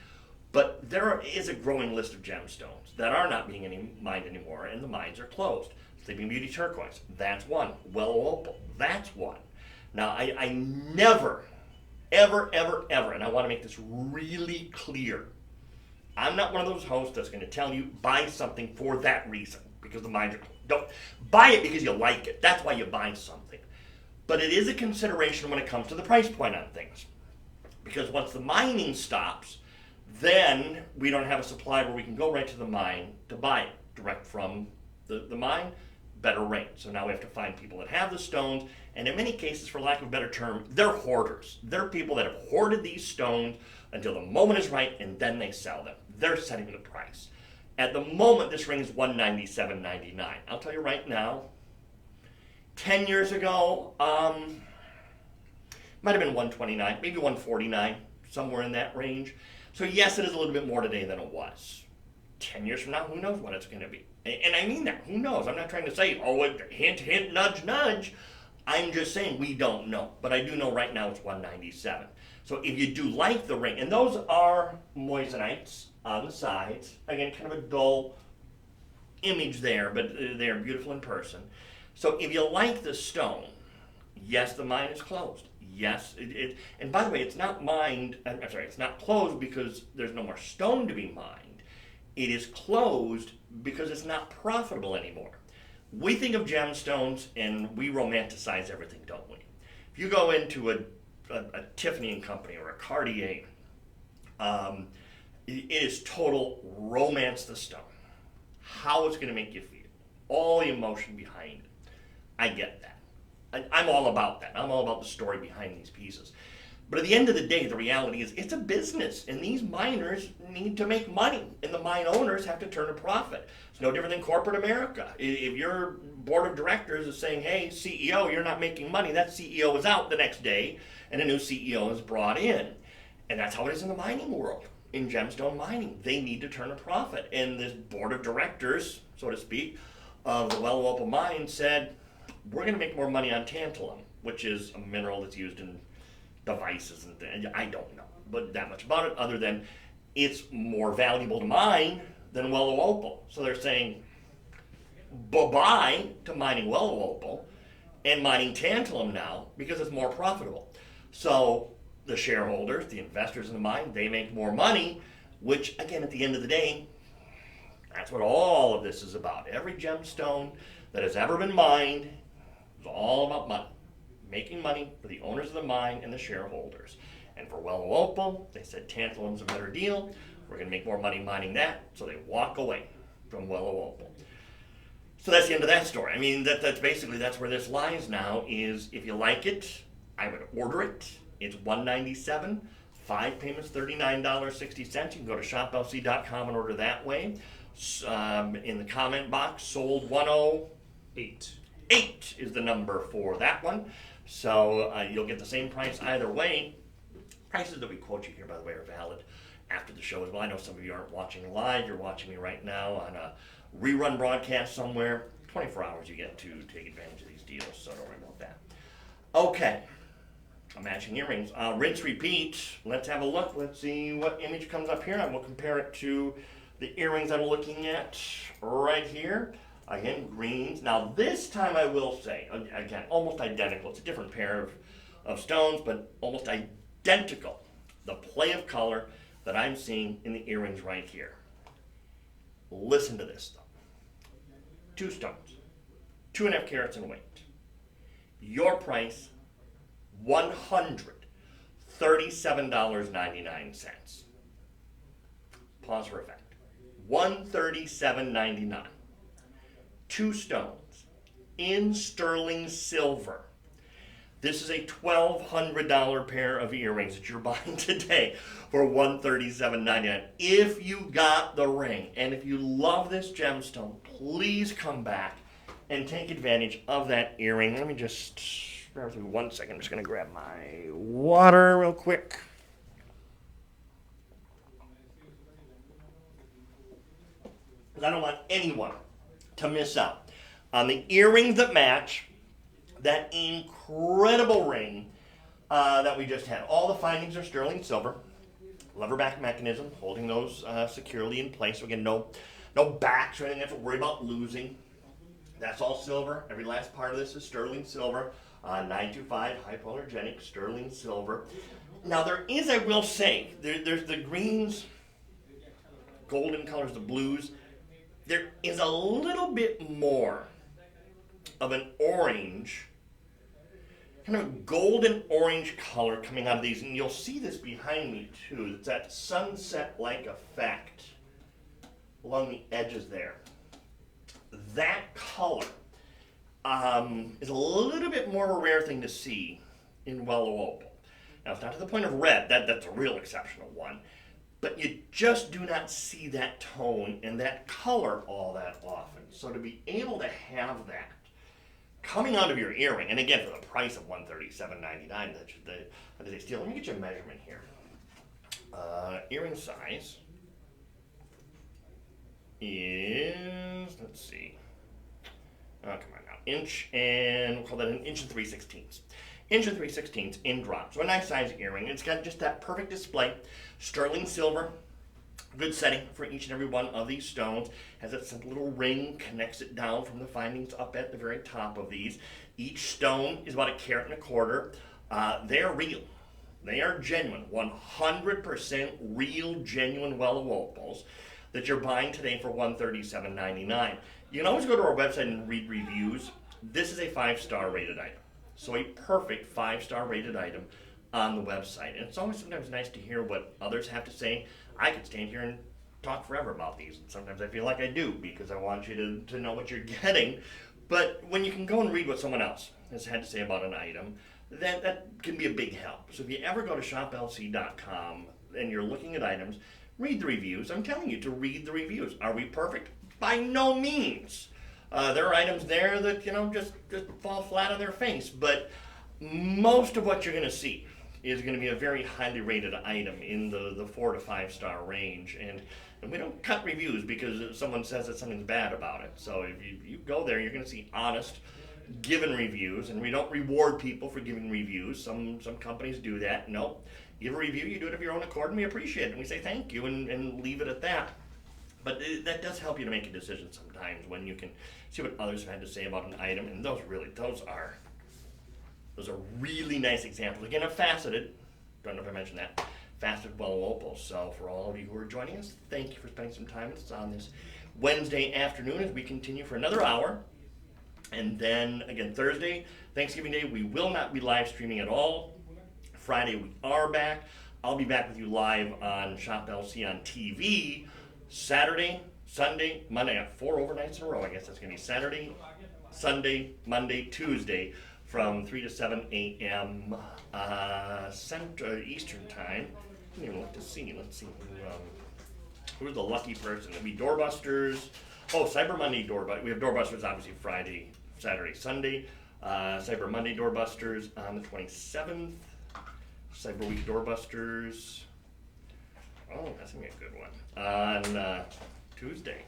But there is a growing list of gemstones that are not being mined anymore, and the mines are closed. Sleeping Beauty turquoise, that's one. Wellow opal, that's one. Now, I never, ever, and I want to make this really clear, I'm not one of those hosts that's going to tell you buy something for that reason, because the mines are closed. Don't buy it because you like it. That's why you buy something. But it is a consideration when it comes to the price point on things. Because once the mining stops, then we don't have a supply where we can go right to the mine to buy it direct from the mine, better rate. So now we have to find people that have the stones, and in many cases, for lack of a better term, they're hoarders. They're people that have hoarded these stones until the moment is right, and then they sell them. They're setting the price. At the moment, this ring is $197.99. I'll tell you right now, 10 years ago, might have been $129, maybe $149, somewhere in that range. So yes, it is a little bit more today than it was. 10 years from now, who knows what it's going to be? And I mean that, who knows? I'm not trying to say, hint, hint, nudge, nudge. I'm just saying we don't know. But I do know right now it's $197. So if you do like the ring, and those are moissanite on the sides. Again, kind of a dull image there, but they're beautiful in person. So if you like the stone, yes, the mine is closed. Yes, and by the way, it's not mined, it's not closed because there's no more stone to be mined. It is closed because it's not profitable anymore. We think of gemstones and we romanticize everything, don't we? If you go into a Tiffany & Company or a Cartier, it is total romance the stone. How it's going to make you feel. All the emotion behind it. I get that. I'm all about that. I'm all about the story behind these pieces. But at the end of the day, the reality is it's a business, and these miners need to make money, and the mine owners have to turn a profit. It's no different than corporate America. If your board of directors is saying, hey, CEO, you're not making money, that CEO is out the next day, and a new CEO is brought in. And that's how it is in the mining world. In gemstone mining, they need to turn a profit. And this board of directors, so to speak, of the Wellow Opal mine said, we're going to make more money on tantalum, which is a mineral that's used in devices and things. I don't know but that much about it, other than it's more valuable to mine than Wellow Opal. So they're saying bye-bye to mining Wellow Opal and mining tantalum now because it's more profitable. So the shareholders, the investors in the mine, they make more money, which again, at the end of the day, that's what all of this is about. Every gemstone that has ever been mined is all about money. Making money for the owners of the mine and the shareholders. And for Wellow Opal, they said tantalum's a better deal. We're going to make more money mining that, so they walk away from Wellow Opal. So that's the end of that story. I mean, that's basically, that's where this lies now, is if you like it, I would order it. It's $197, 5 payments, $39.60. You can go to shoplc.com and order that way. In the comment box, sold 108. 8 is the number for that one. So you'll get the same price either way. Prices that we quote you here, by the way, are valid after the show as well. I know some of you aren't watching live. You're watching me right now on a rerun broadcast somewhere. 24 hours you get to take advantage of these deals, so don't worry about that. Okay, matching earrings. Rinse, repeat. Let's have a look. Let's see what image comes up here, and we'll compare it to the earrings I'm looking at right here. Again, greens. Now this time I will say, again, almost identical. It's a different pair of stones, but almost identical. The play of color that I'm seeing in the earrings right here. Listen to this though. 2 stones, 2.5 carats in weight. Your price, $137.99. Pause for effect. $137.99. 2 stones in sterling silver. This is a $1,200 pair of earrings that you're buying today for $137.99. If you got the ring, and if you love this gemstone, please come back and take advantage of that earring. Let me just, bear with me 1 second. I'm just going to grab my water real quick. Because I don't want anyone to miss out on the earrings that match that incredible ring that we just had. All the findings are sterling silver. Lever back mechanism, holding those securely in place. So again, no backs or anything you have to worry about losing. That's all silver. Every last part of this is sterling silver. 925 hypoallergenic sterling silver. Now there is, I will say, there's the greens, golden colors, the blues. There is a little bit more of an orange, kind of a golden orange color coming out of these, and you'll see this behind me too. It's that sunset-like effect along the edges there. That color is a little bit more of a rare thing to see in Wellow Opal. Now it's not to the point of red, that's a real exceptional one, but you just do not see that tone and that color all that often. So to be able to have that coming out of your earring, and again for the price of $137.99, that's a steal. Let me get you a measurement here. Earring size is, let's see, come on now, inch, and we'll call that 1 3/16 inches. 1 3/16 inches in drop. So a nice size earring. It's got just that perfect display. Sterling silver. Good setting for each and every one of these stones. Has that simple little ring, connects it down from the findings up at the very top of these. Each stone is about 1.25 carats. They're real. They are genuine, 100% real, genuine Wellow Opals that you're buying today for $137.99. You can always go to our website and read reviews. This is a 5-star rated item. So a perfect 5-star rated item on the website. And it's always sometimes nice to hear what others have to say. I could stand here and talk forever about these. Sometimes I feel like I do because I want you to know what you're getting. But when you can go and read what someone else has had to say about an item, that can be a big help. So if you ever go to shoplc.com and you're looking at items, read the reviews. I'm telling you to read the reviews. Are we perfect? By no means. There are items there that, just fall flat on their face. But most of what you're going to see is going to be a very highly rated item in the 4 to 5 star range. And we don't cut reviews because someone says that something's bad about it. So if you go there, you're going to see honest, given reviews. And we don't reward people for giving reviews. Some companies do that. No. Give a review, you do it of your own accord, and we appreciate it. And we say thank you and leave it at that. But that does help you to make a decision sometimes when you can see what others have had to say about an item. And those are really nice examples. Again, of faceted, don't know if I mentioned that, faceted Wellow Opals. So for all of you who are joining us, thank you for spending some time with us on this Wednesday afternoon as we continue for another hour. And then again, Thursday, Thanksgiving Day, we will not be live streaming at all. Friday, we are back. I'll be back with you live on Shop LC on TV. Saturday, Sunday, Monday. I have 4 overnights in a row. I guess that's going to be Saturday, Sunday, Monday, Tuesday from 3 to 7 a.m. Eastern time. I don't even look to see. Let's see who's the lucky person. It'll be Doorbusters. Oh, Cyber Monday Doorbusters. We have Doorbusters obviously Friday, Saturday, Sunday. Cyber Monday Doorbusters on the 27th. Cyber Week doorbusters. Oh, that's going to be a good one. On Tuesday.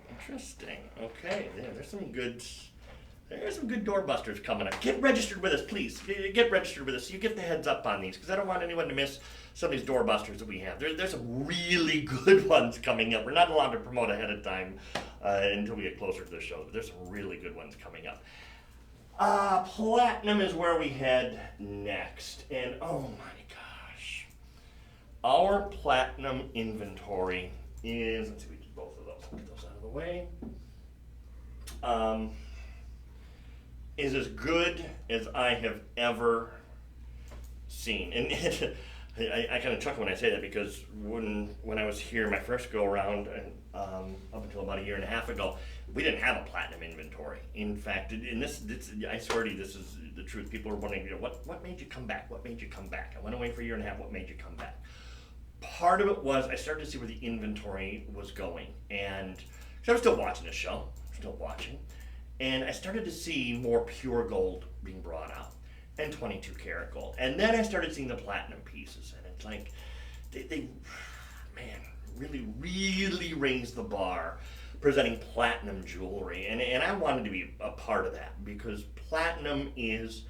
Interesting. Okay, there's some good doorbusters coming up. Get registered with us, please. Get registered with us. You get the heads up on these, because I don't want anyone to miss some of these doorbusters that we have. There's some really good ones coming up. We're not allowed to promote ahead of time until we get closer to the show, but there's some really good ones coming up. Platinum is where we head next. And oh my gosh. Our platinum inventory is, let's see, we did both of those. Get those out of the way. Is as good as I have ever seen. And I kind of chuckle when I say that, because when I was here my first go around, and up until about a year and a half ago, we didn't have a platinum inventory. In fact, I swear to you, this is the truth. People are wondering, what made you come back? What made you come back? I went away for a year and a half. What made you come back? Part of it was I started to see where the inventory was going, and I was still watching the show, and I started to see more pure gold being brought out, and 22 karat gold. And then I started seeing the platinum pieces, and it's like, they really, really raised the bar presenting platinum jewelry. And I wanted to be a part of that, because platinum is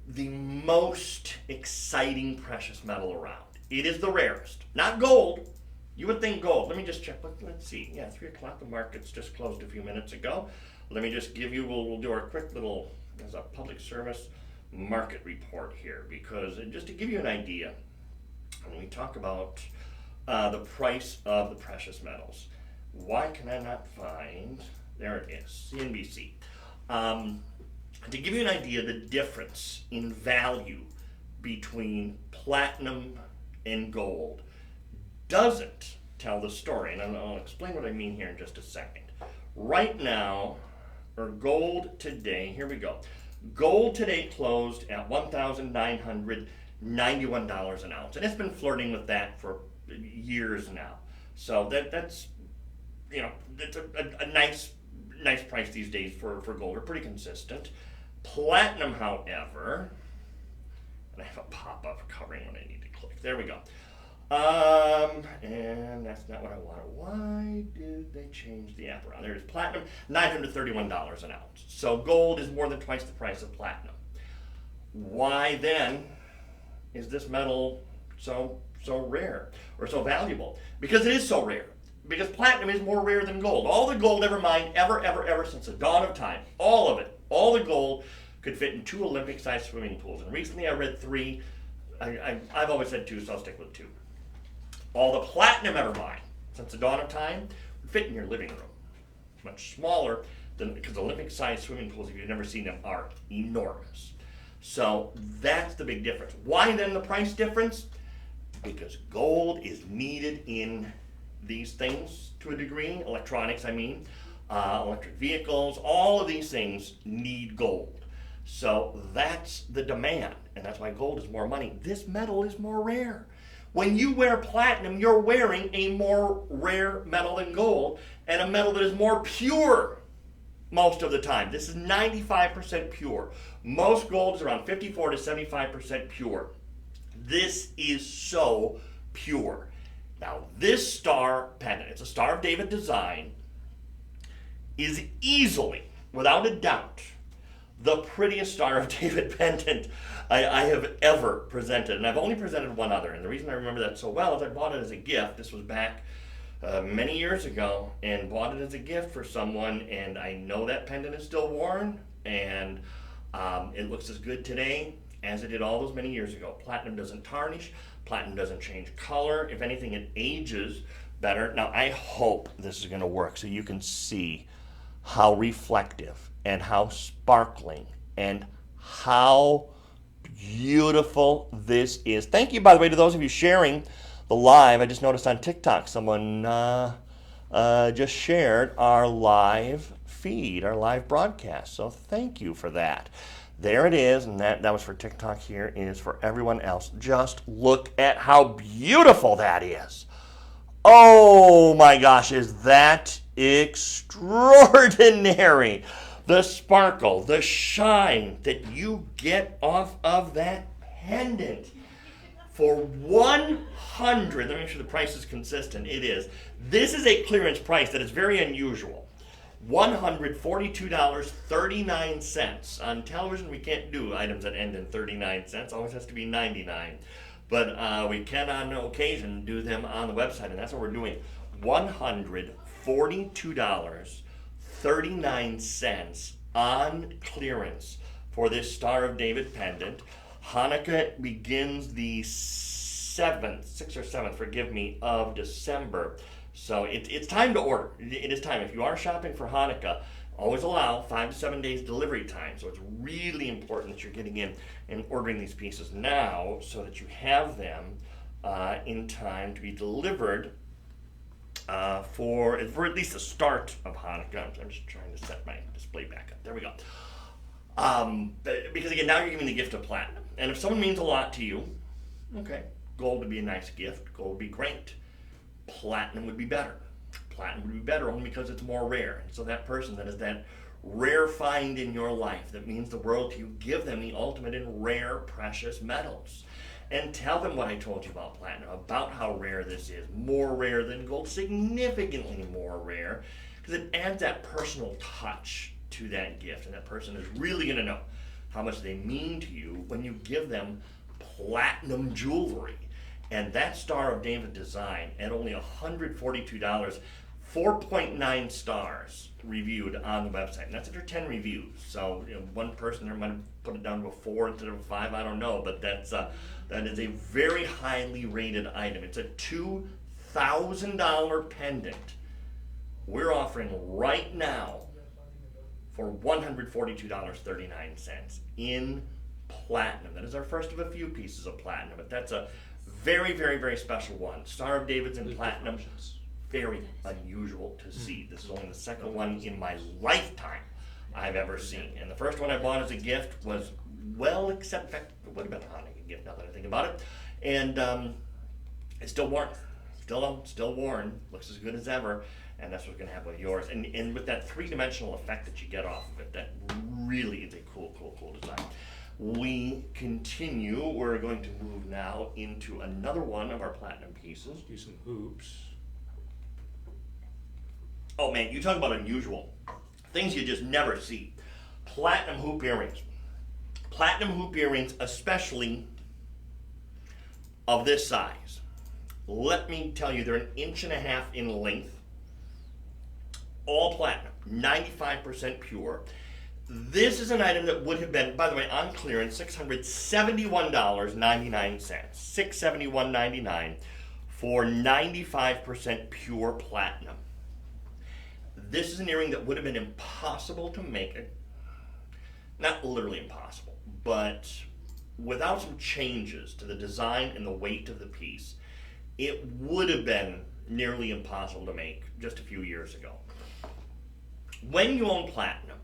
the most exciting precious metal around. It is the rarest, not gold. You would think gold. Let me just check. Let's see. Yeah, 3 o'clock. The market's just closed a few minutes ago. Let me just give you, we'll do our quick little, as a public service market report here, because just to give you an idea, when we talk about the price of the precious metals, why can I not find, there it is, CNBC. To give you an idea, the difference in value between platinum and gold doesn't tell the story, and I'll explain what I mean here in just a second. Right now, or gold today, here we go. Gold today closed at $1,991 an ounce, and it's been flirting with that for years now. So that's that's a nice price these days for gold. They're pretty consistent. Platinum, however, and I have a pop-up covering what I need to click. There we go. And that's not what I wanted. Why did they change the app around? There it is. Platinum, $931 an ounce. So gold is more than twice the price of platinum. Why then is this metal so rare or so valuable? Because it is so rare. Because platinum is more rare than gold. All the gold ever mined, ever since the dawn of time, all of it, all the gold could fit in 2 Olympic-sized swimming pools. And recently I read 3. I've always said 2, so I'll stick with 2. All the platinum ever mined since the dawn of time would fit in your living room. Much smaller than, because Olympic-sized swimming pools, if you've never seen them, are enormous. So that's the big difference. Why then the price difference? Because gold is needed in these things to a degree, electronics I mean, electric vehicles, all of these things need gold. So that's the demand, and that's why gold is more money. This metal is more rare. When you wear platinum, you're wearing a more rare metal than gold, and a metal that is more pure most of the time. This is 95% pure. Most gold is around 54 to 75% pure. This is so pure. Now, this star pendant, it's a Star of David design, is easily, without a doubt, the prettiest Star of David pendant I have ever presented. And I've only presented one other. And the reason I remember that so well is I bought it as a gift. This was back many years ago, and bought it as a gift for someone. And I know that pendant is still worn, and it looks as good today as it did all those many years ago. Platinum doesn't tarnish. Platinum doesn't change color. If anything, it ages better. Now, I hope this is going to work so you can see how reflective and how sparkling and how beautiful this is. Thank you, by the way, to those of you sharing the live. I just noticed on TikTok someone just shared our live feed, our live broadcast. So thank you for that. There it is, and that was for TikTok. Here is for everyone else. Just look at how beautiful that is. Oh my gosh, is that extraordinary? The sparkle, the shine that you get off of that pendant for 100, let me make sure the price is consistent, it is. This is a clearance price that is very unusual. $142.39. On television, we can't do items that end in 39 cents. Always has to be 99. But we can, on occasion, do them on the website, and that's what we're doing. $142.39 on clearance for this Star of David pendant. Hanukkah begins the 7th, 6th or 7th, forgive me, of December. So it's time to order. It is time. If you are shopping for Hanukkah, always allow 5 to 7 days delivery time. So it's really important that you're getting in and ordering these pieces now so that you have them in time to be delivered for at least the start of Hanukkah. I'm just trying to set my display back up. There we go. Because again, now you're giving the gift of platinum. And if someone means a lot to you, okay, gold would be a nice gift. Gold would be great. Platinum would be better. Platinum would be better only because it's more rare. And so that person that is that rare find in your life that means the world to you, give them the ultimate in rare, precious metals. And tell them what I told you about platinum, about how rare this is. More rare than gold, significantly more rare, because it adds that personal touch to that gift. And that person is really going to know how much they mean to you when you give them platinum jewelry. And that Star of David design at only $142, 4.9 stars reviewed on the website. And that's after 10 reviews. So one person there might have put it down to a 4 instead of a 5, I don't know. But that is a very highly rated item. It's a $2,000 pendant we're offering right now for $142.39 in platinum. That is our first of a few pieces of platinum, but that's a very, very, very special one. Star of David's in platinum, very unusual to see. This is only the second one in my lifetime I've ever seen. And the first one I bought as a gift was well accepted. In fact, it would have been a Hanukkah gift now that I think about it. And it's still worn. Still worn. Looks as good as ever. And that's what's going to happen with yours. And with that three-dimensional effect that you get off of it, that really is a cool design. We continue. We're going to move now into another one of our platinum pieces. Do some hoops. Oh man, you talk about unusual. Things you just never see. Platinum hoop earrings. Platinum hoop earrings, especially of this size. Let me tell you, they're 1.5 inches in length. All platinum, 95% pure. This is an item that would have been, by the way, on clearance, $671.99. $671.99 for 95% pure platinum. This is an earring that would have been impossible to make. Not literally impossible, but without some changes to the design and the weight of the piece, it would have been nearly impossible to make just a few years ago. When you own platinum,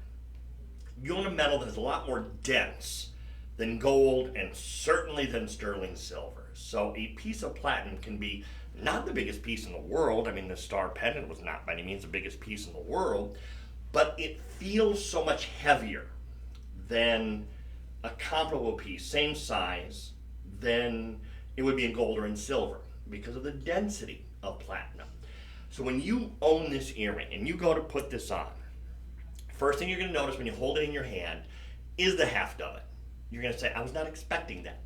you own a metal that is a lot more dense than gold and certainly than sterling silver. So a piece of platinum can be not the biggest piece in the world. I mean, the star pendant was not by any means the biggest piece in the world, but it feels so much heavier than a comparable piece, same size, than it would be in gold or in silver because of the density of platinum. So when you own this earring and you go to put this on, first thing you're going to notice when you hold it in your hand is the heft of it. You're going to say, I was not expecting that.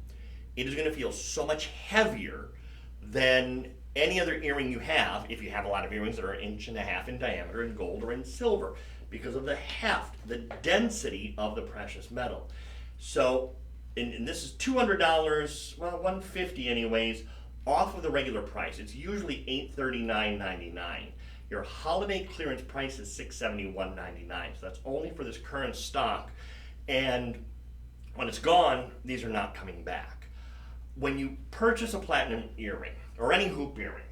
It is going to feel so much heavier than any other earring you have, if you have a lot of earrings that are 1.5 inches in diameter in gold or in silver, because of the heft, the density of the precious metal. So, and this is $200, well, $150 anyways, off of the regular price. It's usually $839.99. Your holiday clearance price is $671.99. So that's only for this current stock. And when it's gone, these are not coming back. When you purchase a platinum earring or any hoop earring,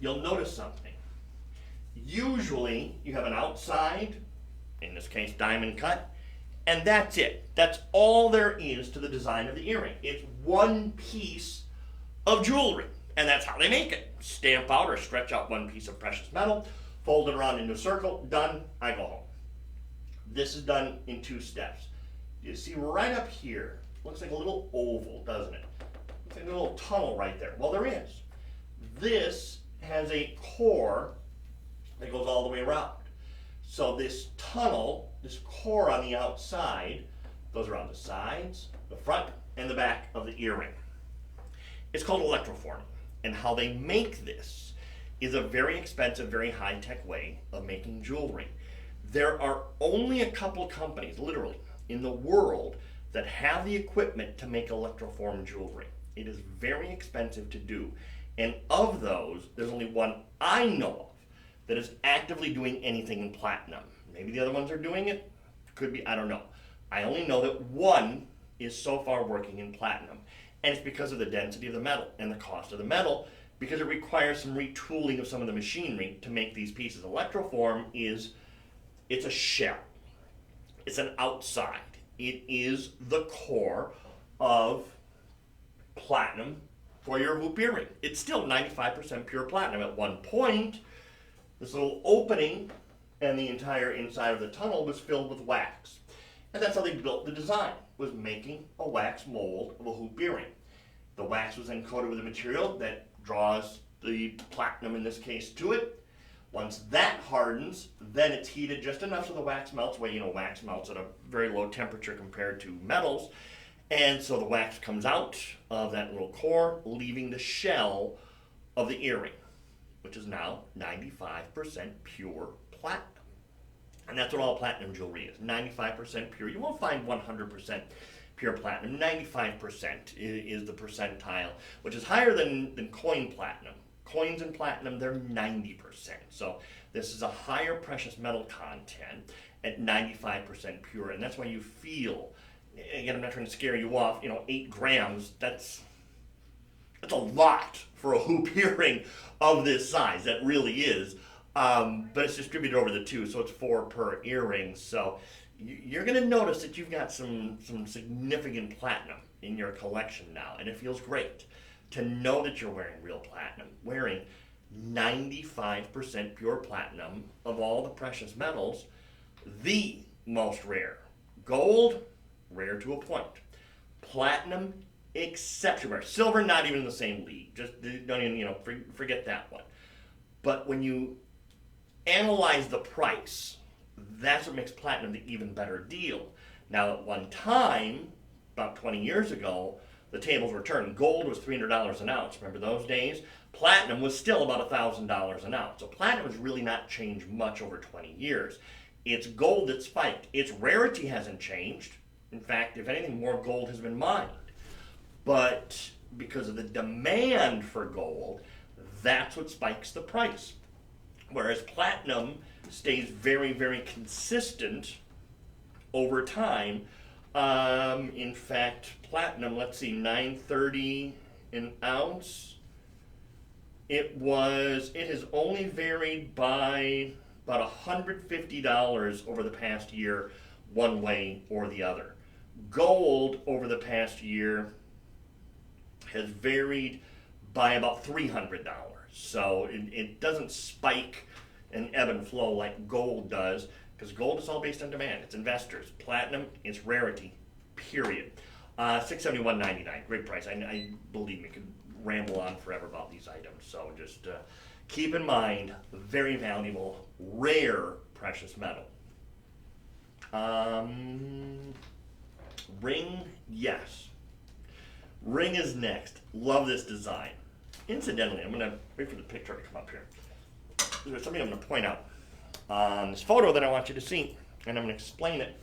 you'll notice something. Usually you have an outside, in this case diamond cut, and that's it. That's all there is to the design of the earring. It's one piece of jewelry, and that's how they make it. Stamp out or stretch out one piece of precious metal, fold it around into a circle, done, I go home. This is done in 2 steps. You see right up here Looks like a little oval, doesn't it? Looks like a little tunnel right there. Well, there is. This has a core that goes all the way around. So this tunnel, this core on the outside, goes around the sides, the front, and the back of the earring. It's called electroforming, and how they make this is a very expensive, very high-tech way of making jewelry. There are only a couple companies, literally, in the world that have the equipment to make electroform jewelry. It is very expensive to do, and of those, there's only one I know of that is actively doing anything in platinum. Maybe the other ones are doing it, could be, I don't know. I only know that one is so far working in platinum, and it's because of the density of the metal and the cost of the metal, because it requires some retooling of some of the machinery to make these pieces. Electroform it's a shell. It's an outside. It is the core of platinum for your hoop earring. It's still 95% pure platinum. At one point, this little opening and the entire inside of the tunnel was filled with wax. And that's how they built the design, was making a wax mold of a hoop earring. The wax was then coated with a material that draws the platinum, in this case, to it. Once that hardens, then it's heated just enough so the wax melts away. Wax melts at a very low temperature compared to metals. And so the wax comes out of that little core, leaving the shell of the earring, which is now 95% pure platinum. And that's what all platinum jewelry is, 95% pure. You won't find 100% pure platinum. 95% is the percentile, which is higher than coin platinum. Coins in platinum, they're 90%. So this is a higher precious metal content at 95% pure. And that's why you feel, again, I'm not trying to scare you off, 8 grams, that's a lot for a hoop earring of this size. That really is. But it's distributed over the 2, so it's 4 per earring. So you're going to notice that you've got some significant platinum in your collection now, and it feels great to know that you're wearing real platinum, wearing 95% pure platinum of all the precious metals, the most rare. Gold, rare to a point. Platinum, exceptional rare. Silver, not even in the same league. Just don't even, forget that one. But when you analyze the price, that's what makes platinum the even better deal. Now, at one time, about 20 years ago, the tables were turned. Gold was $300 an ounce. Remember those days? Platinum was still about $1,000 an ounce. So platinum has really not changed much over 20 years. It's gold that spiked. Its rarity hasn't changed. In fact, if anything, more gold has been mined. But because of the demand for gold, that's what spikes the price. Whereas platinum stays very, very consistent over time. In fact, platinum, let's see, $9.30 an ounce. It has only varied by about $150 over the past year, one way or the other. Gold over the past year has varied by about $300. So it doesn't spike and ebb and flow like gold does, because gold is all based on demand. It's investors. Platinum is rarity, period. $671.99, great price. I believe me, could ramble on forever about these items. So just keep in mind, very valuable, rare precious metal. Ring, yes. Ring is next. Love this design. Incidentally, I'm going to wait for the picture to come up here. There's something I'm going to point out on this photo that I want you to see, and I'm going to explain it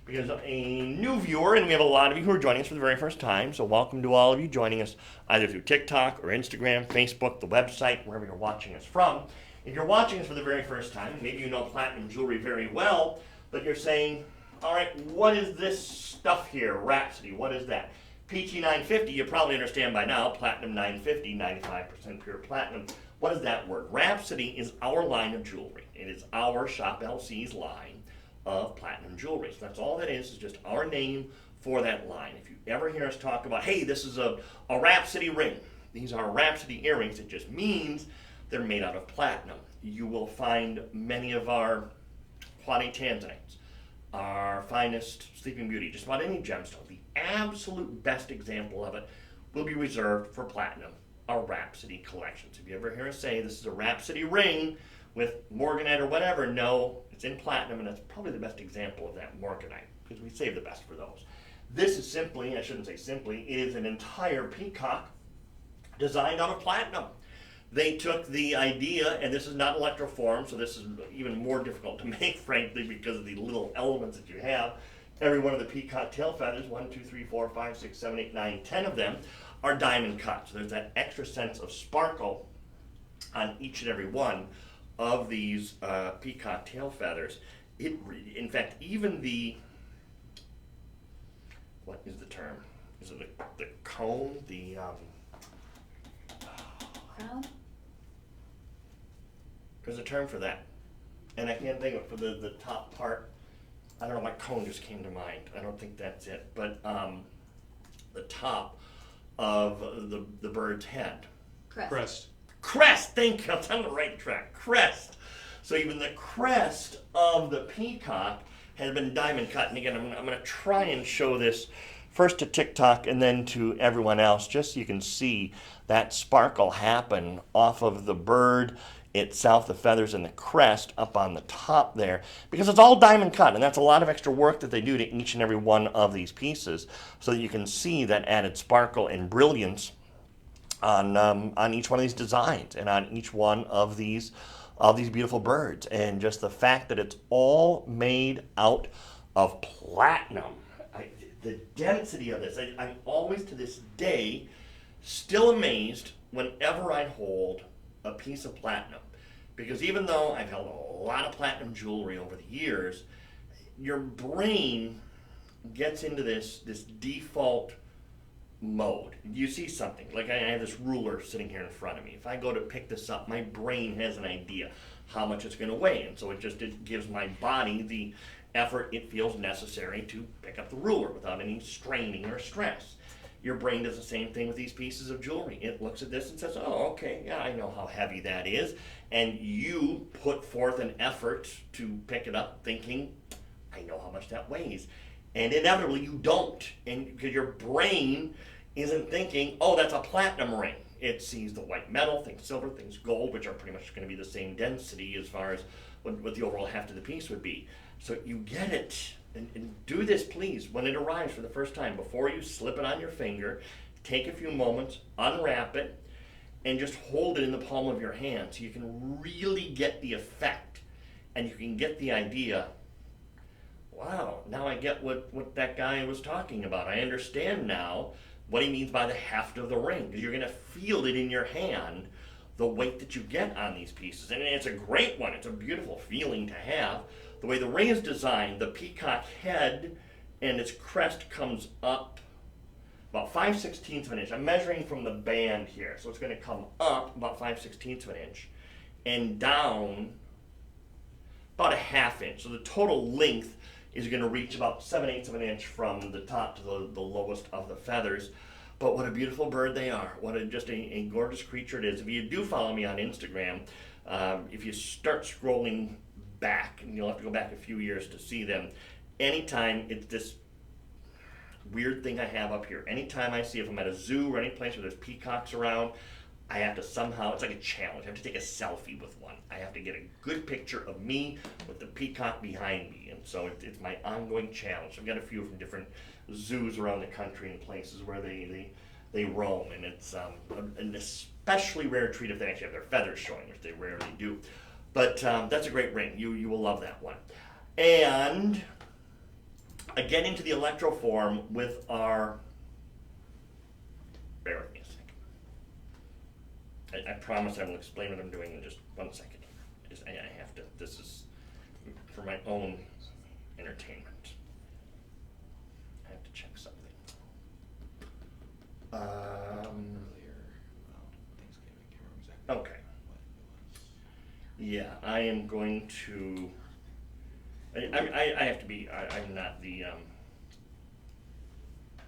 because a new viewer, and we have a lot of you who are joining us for the very first time, so welcome to all of you joining us either through TikTok or Instagram, Facebook, the website, wherever you're watching us from. If you're watching us for the very first time, maybe you know platinum jewelry very well, but you're saying, all right, what is this stuff here, Rhapsody, what is that? PT 950, you probably understand by now, platinum 950, 95% pure platinum. What is that word? Rhapsody is our line of jewelry. It is our Shop LC's line of platinum jewelry. So that's all that is just our name for that line. If you ever hear us talk about, hey, this is a Rhapsody ring, these are Rhapsody earrings, it just means they're made out of platinum. You will find many of our quaddy tanzanites, our finest Sleeping Beauty, just about any gemstone, the absolute best example of it will be reserved for platinum, our Rhapsody collections. If you ever hear us say this is a Rhapsody ring with morganite or whatever, no, it's in platinum, and that's probably the best example of that, morganite, because we save the best for those. This is simply, I shouldn't say simply, it is an entire peacock designed out of platinum. They took the idea, and this is not electroform, so this is even more difficult to make, frankly, because of the little elements that you have. Every one of the peacock tail feathers, 1, 2, 3, 4, 5, 6, 7, 8, 9, 10 of them, are diamond cut. So there's that extra sense of sparkle on each and every one of these peacock tail feathers. In fact, even the, what is the term? Is it the cone? The Crown? there's a term for that, and I can't think of it for the top part. I don't know, my cone just came to mind. I don't think that's it, but the top of the bird's head. Crest. Crest, thank you, I'm on the right track, crest. So even the crest of the peacock has been diamond cut. And again, I'm gonna try and show this first to TikTok and then to everyone else, just so you can see that sparkle happen off of the bird itself, the feathers and the crest up on the top there, because it's all diamond cut, and that's a lot of extra work that they do to each and every one of these pieces, so that you can see that added sparkle and brilliance on each one of these designs and on each one of these beautiful birds. And just the fact that it's all made out of platinum, the density of this, I'm always to this day still amazed whenever I hold a piece of platinum, because even though I've held a lot of platinum jewelry over the years, your brain gets into this default mode. You see something, like I have this ruler sitting here in front of me. If I go to pick this up, my brain has an idea how much it's going to weigh, and so it gives my body the effort it feels necessary to pick up the ruler without any straining or stress. Your brain does the same thing with these pieces of jewelry. It looks at this and says, oh, okay, yeah, I know how heavy that is. And you put forth an effort to pick it up thinking, I know how much that weighs. And inevitably you don't. And because your brain isn't thinking, oh, that's a platinum ring. It sees the white metal, thinks silver, thinks gold, which are pretty much going to be the same density as far as what the overall heft of the piece would be. So you get it. And do this, please, when it arrives for the first time. Before you slip it on your finger, take a few moments, unwrap it, and just hold it in the palm of your hand so you can really get the effect. And you can get the idea, wow, now I get what that guy was talking about. I understand now what he means by the heft of the ring, because you're going to feel it in your hand, the weight that you get on these pieces. And it's a great one. It's a beautiful feeling to have. The way the ring is designed, the peacock head and its crest comes up about 5/16 of an inch. I'm measuring from the band here, so it's going to come up about 5/16 of an inch and down about a half inch. So the total length is going to reach about 7/8 of an inch from the top to the lowest of the feathers. But what a beautiful bird they are. What just a gorgeous creature it is. If you do follow me on Instagram, if you start scrolling back, and you'll have to go back a few years to see them, anytime it's this weird thing I have up here, anytime I see, if I'm at a zoo or any place where there's peacocks around, I have to somehow, it's like a challenge, I have to take a selfie with one. I have to get a good picture of me with the peacock behind me, and so it's my ongoing challenge. I've got a few from different zoos around the country and places where they roam, and it's an especially rare treat if they actually have their feathers showing, which they rarely do. But that's a great ring. You will love that one. And again, into the electroform with our, bear with me a second. I promise I will explain what I'm doing in just 1 second. I have to, this is for my own entertainment. I have to check something. Okay. Yeah, I am going to, I have to be, I'm not the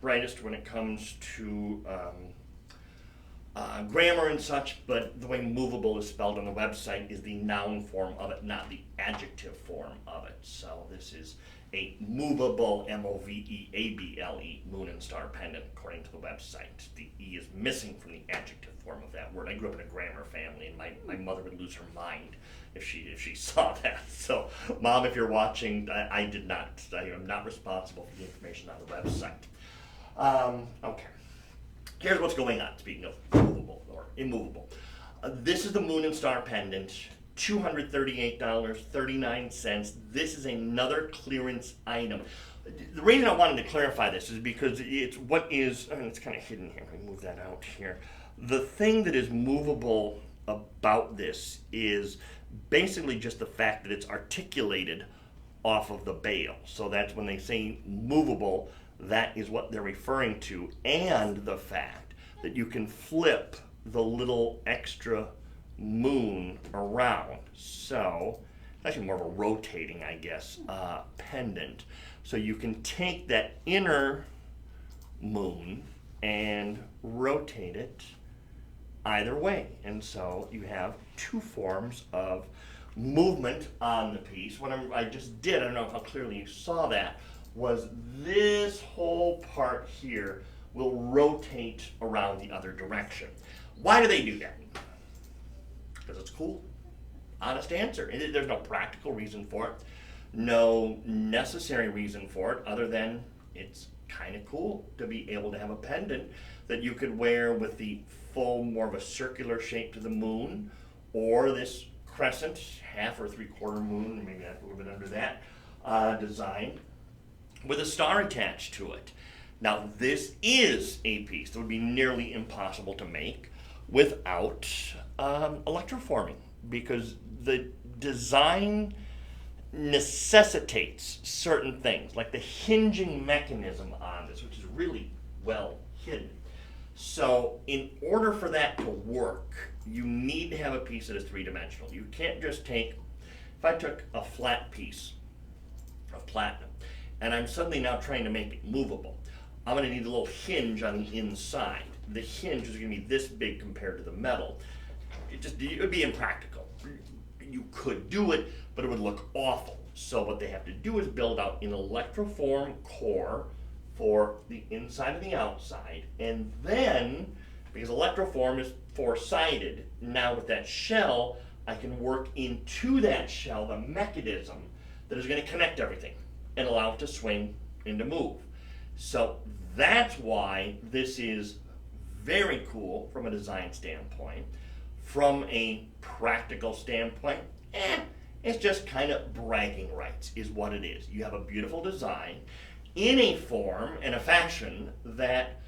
brightest when it comes to grammar and such, but the way movable is spelled on the website is the noun form of it, not the adjective form of it. So this is a movable, M-O-V-E-A-B-L-E, moon and star pendant, according to the website. The E is missing from the adjective form of that word. I grew up in a grammar family, and my mother would lose her mind if she saw that. So, Mom, if you're watching, I did not. I am not responsible for the information on the website. Okay. Here's what's going on, speaking of movable or immovable. This is the Moon and Star Pendant, $238.39. This is another clearance item. The reason I wanted to clarify this is because it's what is, it's kind of hidden here. Let me move that out here. The thing that is movable about this is basically just the fact that it's articulated off of the bail. So that's when they say movable, that is what they're referring to, and the fact that you can flip the little extra moon around. So it's actually more of a rotating, I guess, pendant. So you can take that inner moon and rotate it either way. And so you have two forms of movement on the piece. What I just did, I don't know how clearly you saw that, was this whole part here will rotate around the other direction. Why do they do that? Because it's cool. Honest answer. There's no practical reason for it, no necessary reason for it, other than it's kind of cool to be able to have a pendant that you could wear with the full, more of a circular shape to the moon, or this crescent, half or three-quarter moon, maybe a little bit under that, design, with a star attached to it. Now, this is a piece that would be nearly impossible to make without electroforming, because the design necessitates certain things, like the hinging mechanism on this, which is really well hidden. So in order for that to work, you need to have a piece that is three-dimensional. You can't just take, if I took a flat piece of platinum, and I'm suddenly now trying to make it movable, I'm going to need a little hinge on the inside. The hinge is going to be this big compared to the metal. It would be impractical. You could do it, but it would look awful. So what they have to do is build out an electroform core for the inside and the outside, and then, because electroform is four-sided, now with that shell, I can work into that shell the mechanism that is going to connect everything and allow it to swing and to move. So that's why this is very cool from a design standpoint. From a practical standpoint, it's just kind of bragging rights is what it is. You have a beautiful design in a form and a fashion that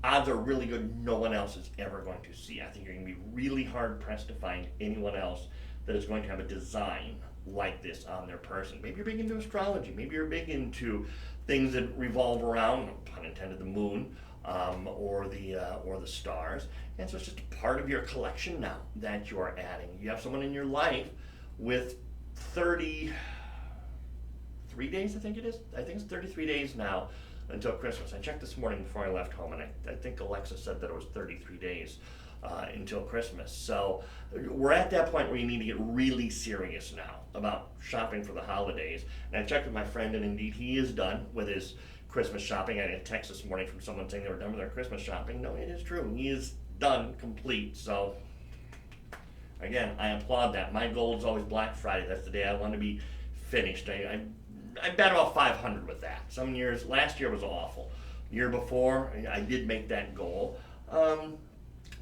odds are really good no one else is ever going to see. I think you're going to be really hard pressed to find anyone else that is going to have a design like this on their person. Maybe you're big into astrology. Maybe you're big into things that revolve around, pun intended, the moon or the stars. And so it's just a part of your collection now that you are adding. You have someone in your life with 33 days, I think it is. I think it's 33 days now until Christmas. I checked this morning before I left home, and I think Alexa said that it was 33 days until Christmas. So we're at that point where you need to get really serious now about shopping for the holidays. And I checked with my friend, and indeed he is done with his Christmas shopping. I got a text this morning from someone saying they were done with their Christmas shopping. No, it is true. He is done, complete. So again, I applaud that. My goal is always Black Friday. That's the day I want to be finished. I bet about 500 with that. Some years, last year was awful. Year before, I did make that goal.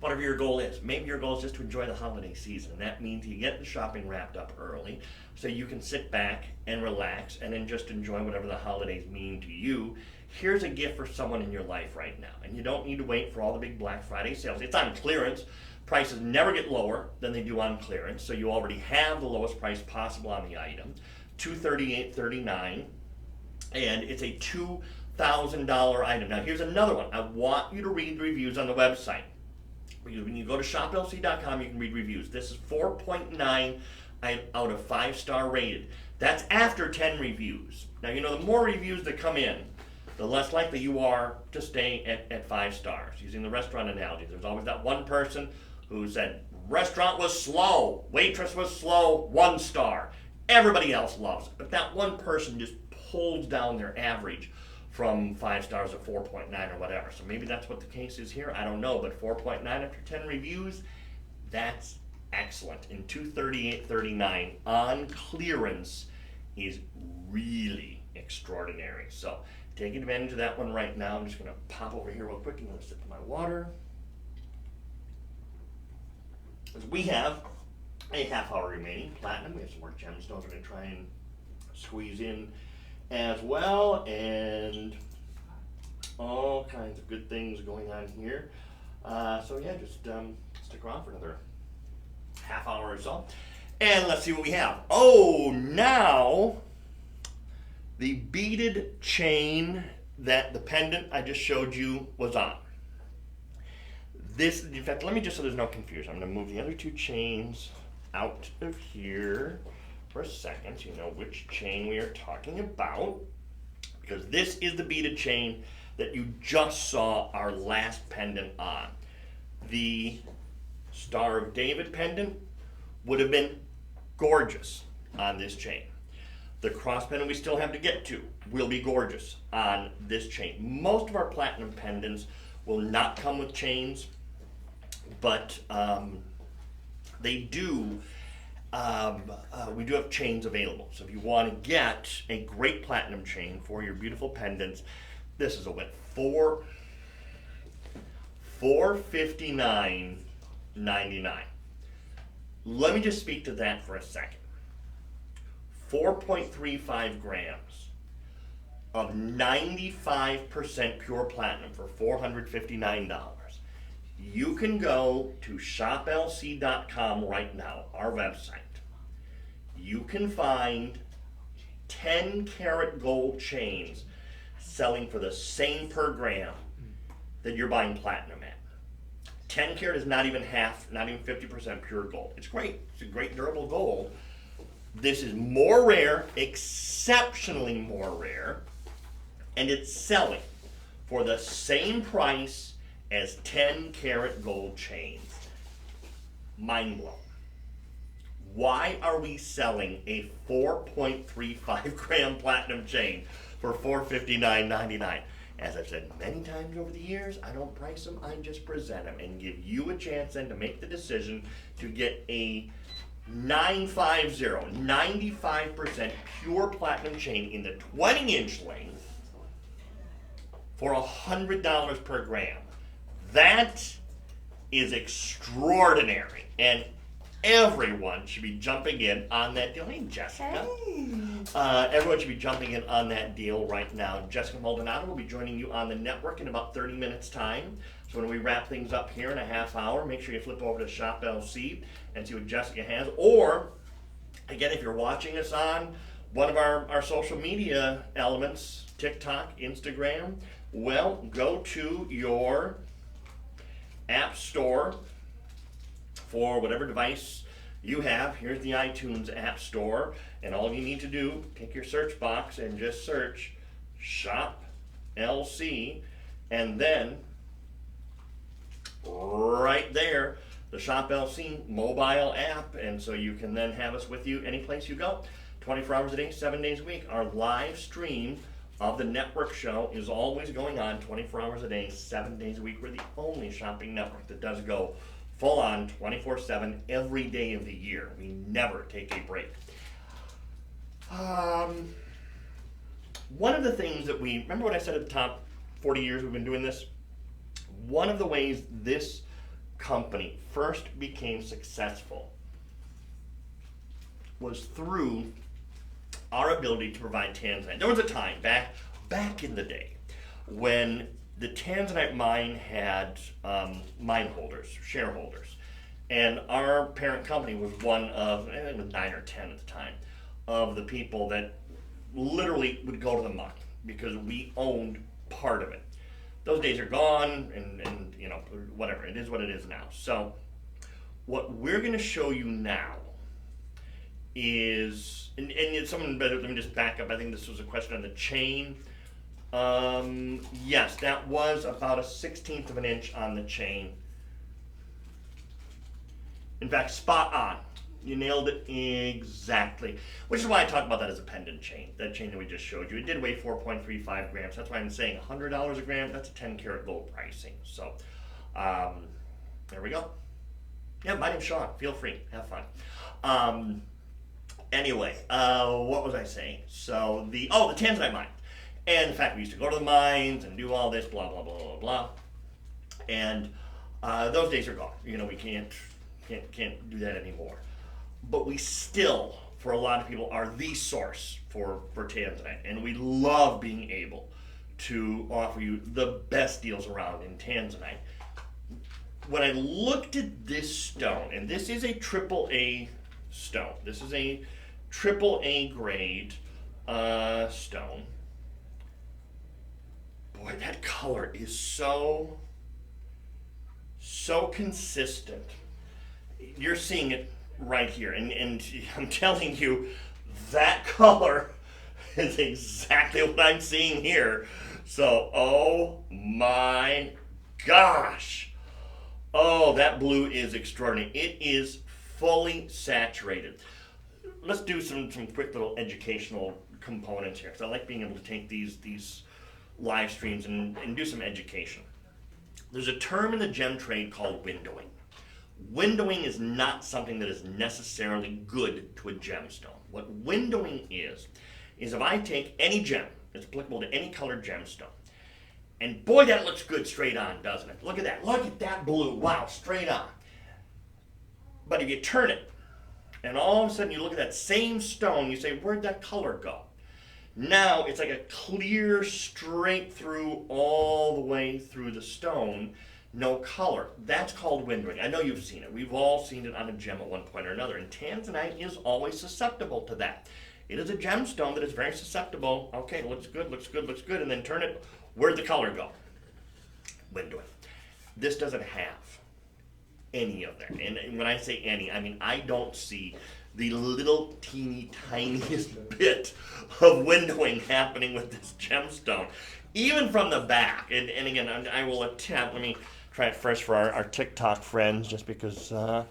Whatever your goal is. Maybe your goal is just to enjoy the holiday season. That means you get the shopping wrapped up early so you can sit back and relax and then just enjoy whatever the holidays mean to you. Here's a gift for someone in your life right now. And you don't need to wait for all the big Black Friday sales. It's on clearance. Prices never get lower than they do on clearance, so you already have the lowest price possible on the item, $238.39, and it's a $2,000 item. Now here's another one. I want you to read the reviews on the website. When you go to shoplc.com, you can read reviews. This is 4.9 out of 5-star rated. That's after 10 reviews. Now, the more reviews that come in, the less likely you are to stay at 5 stars. Using the restaurant analogy, there's always that one person who said, restaurant was slow, waitress was slow, 1 star. Everybody else loves it, but that one person just pulls down their average from 5 stars to 4.9 or whatever. So maybe that's what the case is here, I don't know, but 4.9 after 10 reviews, that's excellent. And $238.39 on clearance is really extraordinary. So taking advantage of that one right now. I'm just going to pop over here real quick and let sip of my water. As we have a half hour remaining, platinum. We have some more gemstones we're going to try and squeeze in as well, and all kinds of good things going on here. So yeah, just stick around for another half hour or so, and let's see what we have. Oh, now the beaded chain that the pendant I just showed you was on. This, in fact, let me just, so there's no confusion, I'm going to move the other 2 chains out of here for a second so you know which chain we are talking about, because this is the beaded chain that you just saw our last pendant on. The Star of David pendant would have been gorgeous on this chain. The cross pendant we still have to get to will be gorgeous on this chain. Most of our platinum pendants will not come with chains, but they do. We do have chains available. So if you want to get a great platinum chain for your beautiful pendants, this is a win. $459.99. Let me just speak to that for a second. 4.35 grams of 95% pure platinum for $459. You can go to shoplc.com right now, our website. You can find 10 karat gold chains selling for the same per gram that you're buying platinum at. 10 karat is not even half, not even 50% pure gold. It's great. It's a great durable gold. This is more rare, exceptionally more rare, and it's selling for the same price as 10 karat gold chains. Mind blown. Why are we selling a 4.35 gram platinum chain for $459.99? As I've said many times over the years, I don't price them, I just present them and give you a chance then to make the decision to get a 95% pure platinum chain in the 20-inch length for $100 per gram. That is extraordinary, and everyone should be jumping in on that deal. Hey, Jessica. Hey. Everyone should be jumping in on that deal right now. Jessica Maldonado will be joining you on the network in about 30 minutes time. So when we wrap things up here in a half hour, make sure you flip over to Shop LC and see what Jessica has. Or, again, if you're watching us on one of our social media elements, TikTok, Instagram, well, go to your app store for whatever device you have. Here's the iTunes app store, and all you need to do, take your search box and just search Shop LC, and then right there, the Shop LC mobile app, and so you can then have us with you any place you go, 24 hours a day, 7 days a week. Our live stream of the network show is always going on 24 hours a day, 7 days a week. We're the only shopping network that does go full on 24/7 every day of the year. We never take a break. One of the things that we, remember what I said at the top, 40 years we've been doing this? One of the ways this company first became successful was through our ability to provide tanzanite. There was a time back in the day when the tanzanite mine had mine holders, shareholders, and our parent company was one of, I think it was 9 or 10 at the time, of the people that literally would go to the mine because we owned part of it. Those days are gone, and you know, whatever, it is what it is now. So what we're going to show you now is, and someone better, let me just back up, I think this was a question on the chain. Yes, that was about a 1/16 of an inch on the chain. In fact, spot on. You nailed it exactly. Which is why I talk about that as a pendant chain. That chain that we just showed you. It did weigh 4.35 grams. That's why I'm saying $100 a gram. That's a 10 karat gold pricing. So, there we go. Yeah, my name's Sean. Feel free. Have fun. Anyway, what was I saying? So, the Tanzanite mine. And the fact we used to go to the mines and do all this, blah, blah, blah, blah, blah. And those days are gone. You know, we can't do that anymore. But we still, for a lot of people, are the source for Tanzanite. And we love being able to offer you the best deals around in Tanzanite. When I looked at this stone, and this is a AAA stone. This is a AAA grade stone. Boy, that color is so consistent. You're seeing it right here, and I'm telling you, that color is exactly what I'm seeing here. So, oh my gosh. Oh, that blue is extraordinary. It is fully saturated. Let's do some quick little educational components here, because I like being able to take these live streams and do some education. There's a term in the gem trade called windowing. Windowing is not something that is necessarily good to a gemstone. What windowing is if I take any gem that's applicable to any colored gemstone, and boy, that looks good straight on, doesn't it? Look at that. Look at that blue. Wow, straight on. But if you turn it, and all of a sudden you look at that same stone, you say, where'd that color go? Now it's like a clear, straight through, all the way through the stone, no color. That's called windowing. I know you've seen it. We've all seen it on a gem at one point or another. And Tanzanite is always susceptible to that. It is a gemstone that is very susceptible. Okay, looks good, looks good, looks good. And then turn it. Where'd the color go? Windowing. This doesn't have any of that. And when I say any, I mean I don't see the little teeny tiniest bit of windowing happening with this gemstone. Even from the back. And again, I will attempt, let me try it first for our TikTok friends, just because, oh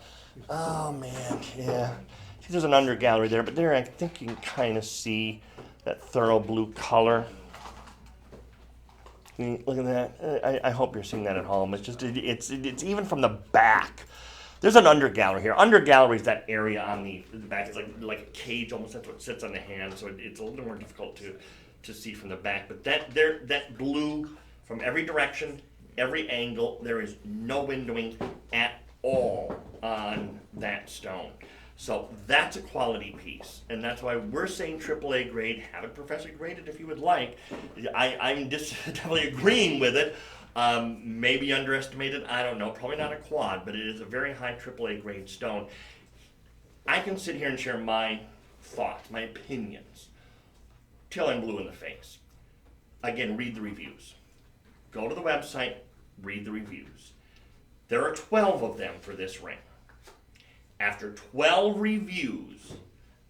man, yeah. See, there's an under gallery there, but there I think you can kind of see that thorough blue color. Look at that. I hope you're seeing that at home. It's just, it's even from the back. There's an under gallery here. Under gallery is that area on the back. It's like a cage almost. That's what sits on the hand. So it's a little more difficult to see from the back. But that blue from every direction, every angle, there is no windowing at all on that stone. So that's a quality piece, and that's why we're saying AAA grade. Have it professor graded if you would like. I'm just definitely agreeing with it. Maybe underestimated, I don't know. Probably not a quad, but it is a very high AAA grade stone. I can sit here and share my thoughts, my opinions, till I'm blue in the face. Again, read the reviews. Go to the website, read the reviews. There are 12 of them for this ring. After 12 reviews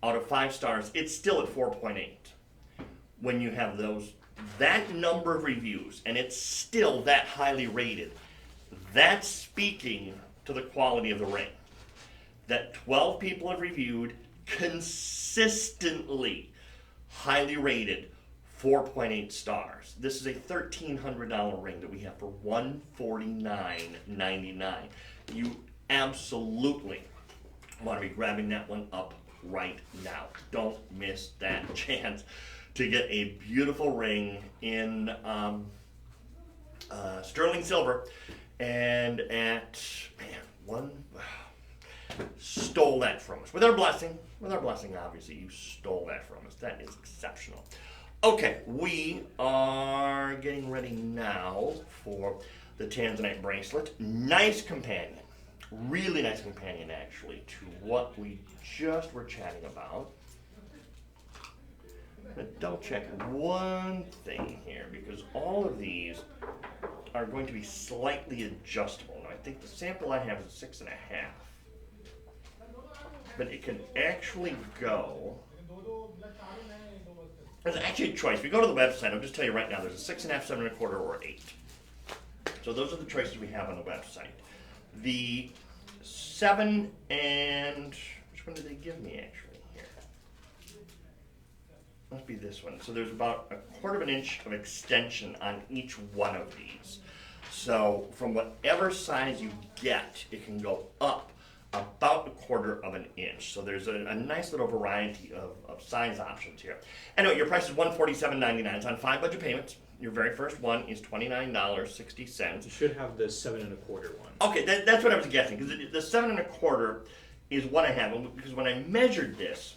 out of 5 stars, it's still at 4.8. When you have that number of reviews, and it's still that highly rated, that's speaking to the quality of the ring. That 12 people have reviewed, consistently highly rated, 4.8 stars. This is a $1,300 ring that we have for $149.99. You absolutely want to be grabbing that one up right now. Don't miss that chance to get a beautiful ring in sterling silver, and stole that from us with our blessing. Obviously, you stole that from us. That is exceptional. Okay, we are getting ready now for the Tanzanite bracelet. Nice companion. Really nice companion, actually, to what we just were chatting about. But double check one thing here, because all of these are going to be slightly adjustable. Now, I think the sample I have is a 6.5. But it can actually go There's actually a choice. If you go to the website, I'll just tell you right now, there's a 6.5, 7.25, or 8. So those are the choices we have on the website. The 7 and, which one did they give me actually here? Must be this one. So there's about 1/4 inch of extension on each one of these. So from whatever size you get, it can go up about 1/4 inch. So there's a nice little variety of size options here. Anyway, your price is $147.99. It's on 5 budget payments. Your very first one is You $29.60. should have the 7 1/4 one. Okay, that's what I was guessing, because the 7 1/4 is what I have. Because when I measured this,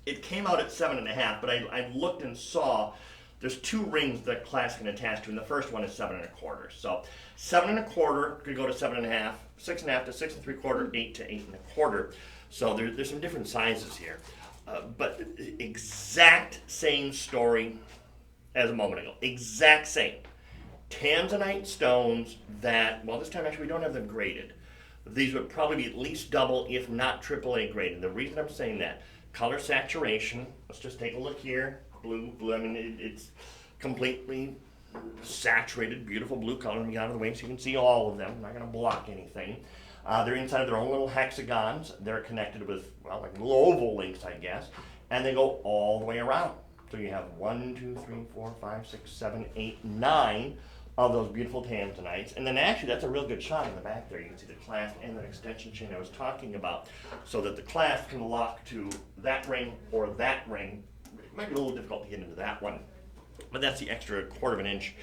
it came out at 7 1/2, but I looked and saw there's 2 rings that class can attach to, and the first one is 7 1/4. So 7 1/4 could go to 7 1/2, 6 1/2 to 6 3/4, 8 to 8 1/4. So there's some different sizes here, but exact same story as a moment ago. Exact same. Tanzanite stones that, well, this time actually we don't have them graded. These would probably be at least double, if not AAA graded. The reason I'm saying that, color saturation, let's just take a look here. Blue, I mean, it's completely saturated, beautiful blue color. Let me get out of the way so you can see all of them. I'm not going to block anything. They're inside of their own little hexagons. They're connected with, well, like little oval links, I guess. And they go all the way around. So you have 1, 2, 3, 4, 5, 6, 7, 8, 9 of those beautiful tanzanites. And then actually that's a real good shot in the back there. You can see the clasp and the extension chain I was talking about. So that the clasp can lock to that ring or that ring. It might be a little difficult to get into that one. But that's the extra 1/4 inch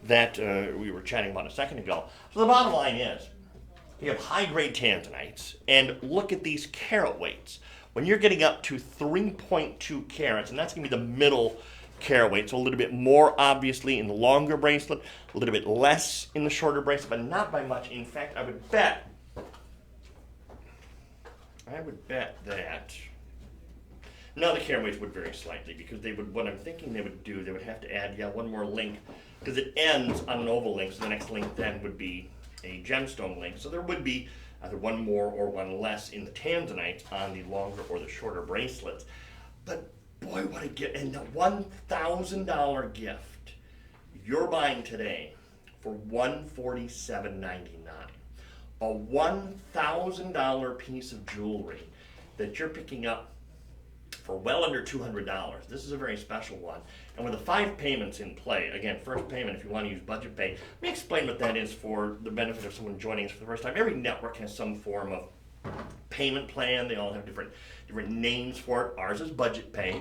that we were chatting about a second ago. So the bottom line is, you have high-grade tanzanites, and look at these carat weights. When you're getting up to 3.2 carats, and that's going to be the middle carat weight, so a little bit more obviously in the longer bracelet, a little bit less in the shorter bracelet, but not by much. In fact, I would bet that, no, the carat weights would vary slightly, because they would, what I'm thinking they would do, they would have to add, one more link, because it ends on an oval link, so the next link then would be a gemstone link. So there would be either one more or one less in the tanzanite on the longer or the shorter bracelets. But boy, what a gift. And the $1,000 gift you're buying today for $147.99. A $1,000 piece of jewelry that you're picking up for well under $200. This is a very special one. And with the 5 payments in play, again, first payment if you want to use budget pay. Let me explain what that is for the benefit of someone joining us for the first time. Every network has some form of payment plan. They all have different names for it. Ours is budget pay.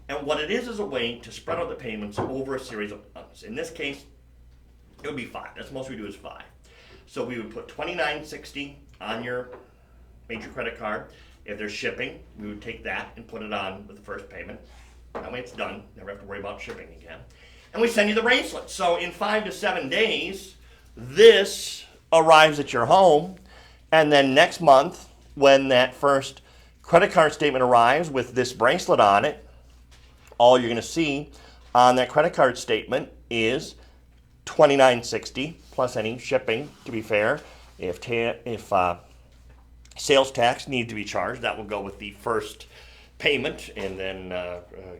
And what it is a way to spread out the payments over a series of months. In this case, it would be 5. That's the most we do is 5. So we would put $29.60 on your major credit card. If there's shipping, we would take that and put it on with the first payment. That way it's done. Never have to worry about shipping again. And we send you the bracelet. So in 5 to 7 days, this arrives at your home. And then next month, when that first credit card statement arrives with this bracelet on it, all you're going to see on that credit card statement is $29.60 plus any shipping, to be fair. If sales tax needs to be charged, that will go with the first payment, and then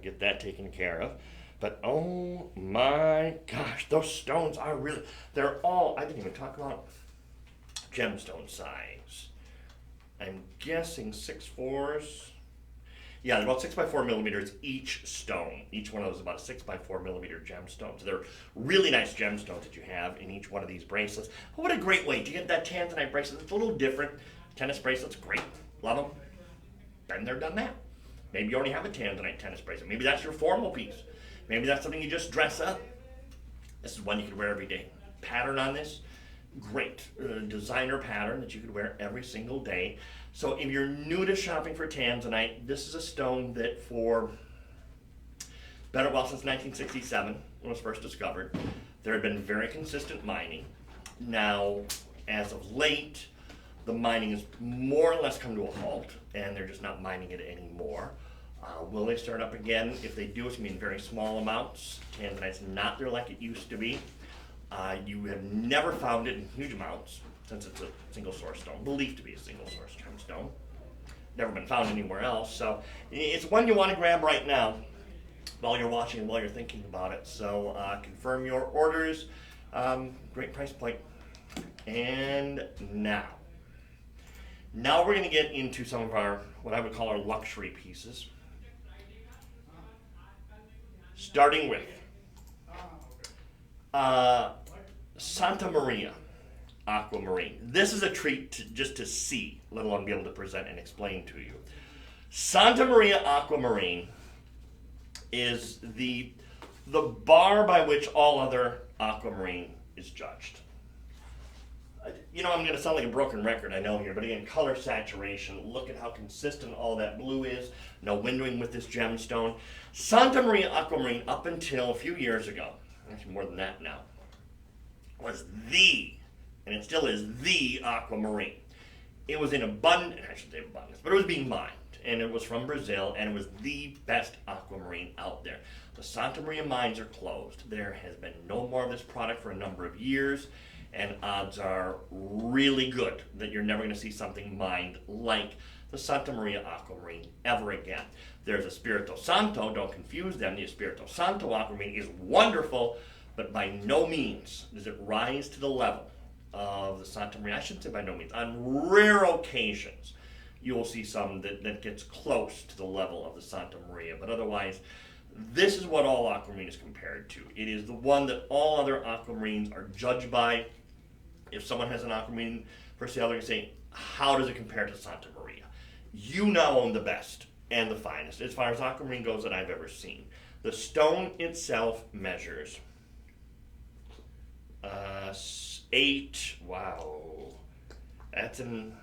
get that taken care of. But oh my gosh, those stones are really, they're all, I didn't even talk about gemstone size. I'm guessing 6/4s. Yeah, they're about 6 by 4 millimeters each stone. Each one of those is about a 6 by 4 millimeter gemstone. So they're really nice gemstones that you have in each one of these bracelets. But what a great way to get that tanzanite bracelet. It's a little different. Tennis bracelets, great. Love them. Been there, done that. Maybe you already have a tanzanite tennis bracelet. Maybe that's your formal piece. Maybe that's something you just dress up. This is one you could wear every day. Pattern on this, great. Designer pattern that you could wear every single day. So if you're new to shopping for tanzanite, this is a stone that for since 1967, when it was first discovered, there had been very consistent mining. Now, as of late, the mining has more or less come to a halt, and they're just not mining it anymore. Will they start up again? If they do, it's going to be in very small amounts. Tanzanite's not there like it used to be. You have never found it in huge amounts, since it's a single source stone, believed to be a single source gemstone. Never been found anywhere else, so it's one you want to grab right now. while you're watching and while you're thinking about it. So confirm your orders. Great price point. And now we're going to get into some of our, what I would call our luxury pieces. Starting with Santa Maria Aquamarine. This is a treat just to see, let alone be able to present and explain to you. Santa Maria Aquamarine is the bar by which all other aquamarine is judged. I'm going to sound like a broken record, I know here, but again, color saturation, look at how consistent all that blue is, no windowing with this gemstone. Santa Maria Aquamarine, up until a few years ago, actually more than that now, was and it still is the aquamarine. It was in abundance, I shouldn't say abundance, but it was being mined, and it was from Brazil, and it was the best aquamarine out there. The Santa Maria mines are closed. There has been no more of this product for a number of years, and odds are really good that you're never going to see something mined like the Santa Maria Aquamarine ever again. There's Espirito Santo, don't confuse them. The Espirito Santo Aquamarine is wonderful, but by no means does it rise to the level of the Santa Maria. I shouldn't say by no means. On rare occasions, you will see some that gets close to the level of the Santa Maria, but otherwise, this is what all aquamarine is compared to. It is the one that all other aquamarines are judged by. If someone has an aquamarine for sale, they're going to say, how does it compare to Santa Maria? You now own the best and the finest, as far as aquamarine goes, that I've ever seen. The stone itself measures 8, wow, that's an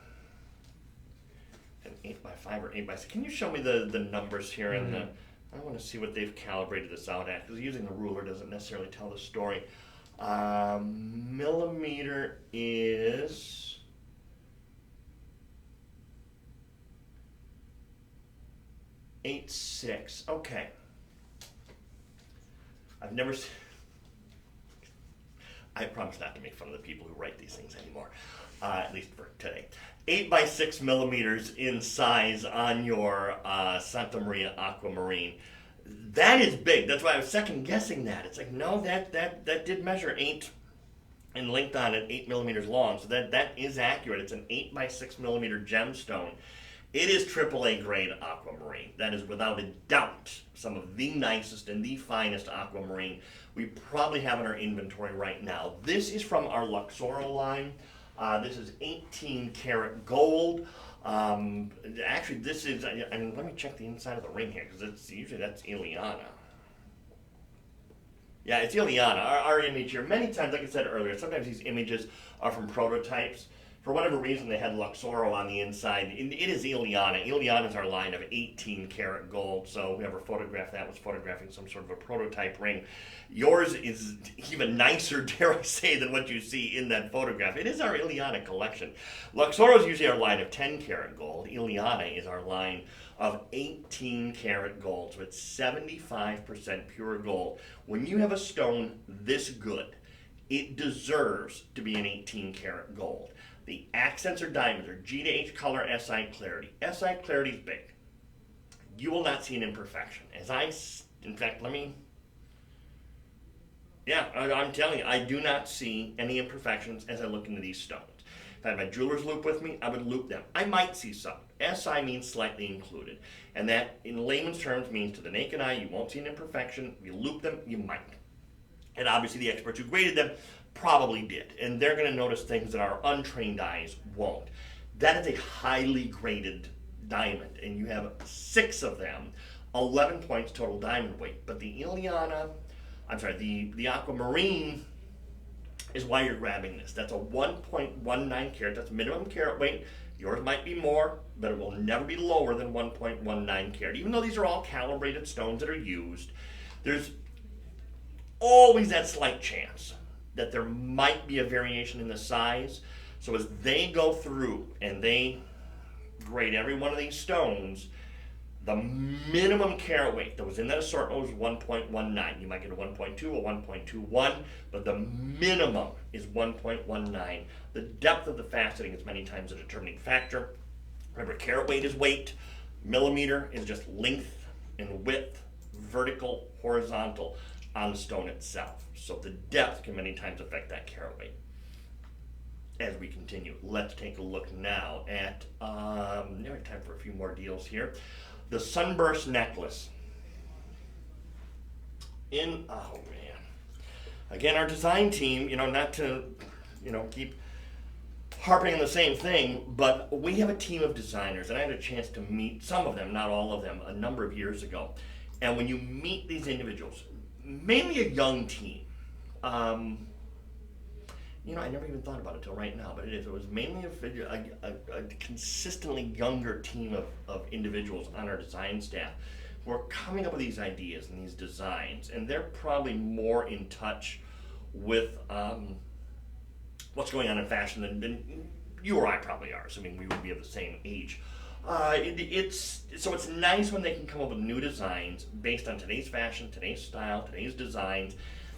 8x5 or 8x6. Can you show me the numbers here? Mm-hmm. I want to see what they've calibrated this out at, because using the ruler doesn't necessarily tell the story. Millimeter is 8.6. Okay. I've never seen. I promise not to make fun of the people who write these things anymore, at least for today. 8x6 millimeters in size on your Santa Maria Aquamarine. That is big. That's why I was second guessing that. It's like, no, that did measure 8 and length on it, 8 millimeters long. So that is accurate. It's an 8x6 millimeter gemstone. It is AAA grade aquamarine. That is without a doubt some of the nicest and the finest aquamarine we probably have in our inventory right now. This is from our Luxoro line. This is 18 karat gold. Actually, this is, and let me check the inside of the ring here, because that's Ileana. Yeah, it's Ileana. Our image here, many times, like I said earlier, sometimes these images are from prototypes. For whatever reason, they had Luxoro on the inside. It is Ileana. Ileana is our line of 18 karat gold, so whoever photographed that was photographing some sort of a prototype ring. Yours is even nicer, dare I say, than what you see in that photograph. It is our Ileana collection. Luxoro is usually our line of 10 karat gold. Ileana is our line of 18 karat gold, so it's 75% pure gold. When you have a stone this good, it deserves to be an 18 karat gold. The accents or diamonds are G to H color, SI clarity. SI clarity is big. You will not see an imperfection. In fact, I'm telling you, I do not see any imperfections as I look into these stones. If I had my jeweler's loupe with me, I would loupe them. I might see some. SI means slightly included. And that, in layman's terms, means to the naked eye, you won't see an imperfection. If you loupe them, you might. And obviously the experts who graded them probably did. And they're going to notice things that our untrained eyes won't. That is a highly graded diamond. And you have 6 of them, 11 points total diamond weight. But the aquamarine is why you're grabbing this. That's a 1.19 carat. That's minimum carat weight. Yours might be more, but it will never be lower than 1.19 carat. Even though these are all calibrated stones that are used, there's always that slight chance that there might be a variation in the size. So as they go through and they grade every one of these stones, the minimum carat weight that was in that assortment was 1.19. You might get a 1.2, a 1.21, but the minimum is 1.19. The depth of the faceting is many times a determining factor. Remember, carat weight is weight, millimeter is just length and width vertical, horizontal on the stone itself. So the depth can many times affect that carat weight. As we continue, let's take a look now at, now we have time for a few more deals here. The Sunburst necklace. Oh man. Again, our design team, not to, keep harping on the same thing, but we have a team of designers, and I had a chance to meet some of them, not all of them, a number of years ago. And when you meet these individuals, mainly a young team, I never even thought about it until right now, but it is. It was mainly a consistently younger team of individuals on our design staff who are coming up with these ideas and these designs, and they're probably more in touch with what's going on in fashion than you or I probably are, assuming we would be of the same age. It's nice when they can come up with new designs based on today's fashion, today's style, today's designs,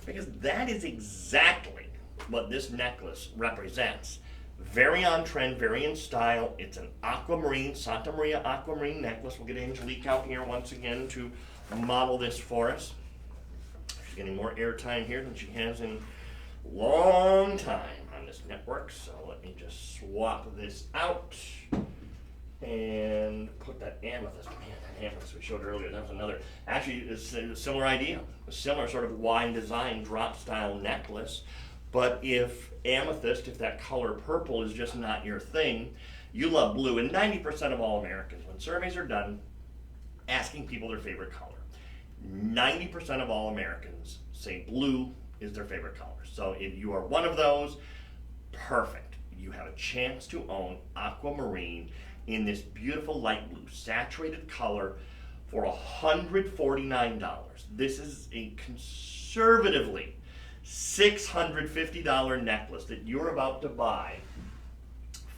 because that is exactly what this necklace represents. Very on trend, very in style. It's an aquamarine, Santa Maria aquamarine necklace. We'll get Angelique out here once again to model this for us. She's getting more airtime here than she has in a long time on this network. So let me just swap this out and put that amethyst. Man, that amethyst we showed earlier, that was another. Actually, it's a similar idea. A similar sort of wide design, drop style necklace. But if amethyst, if that color purple is just not your thing, you love blue. And 90% of all Americans, when surveys are done, asking people their favorite color, 90% of all Americans say blue is their favorite color. So if you are one of those, perfect. You have a chance to own aquamarine in this beautiful light blue, saturated color for $149. This is a conservatively $650 necklace that you're about to buy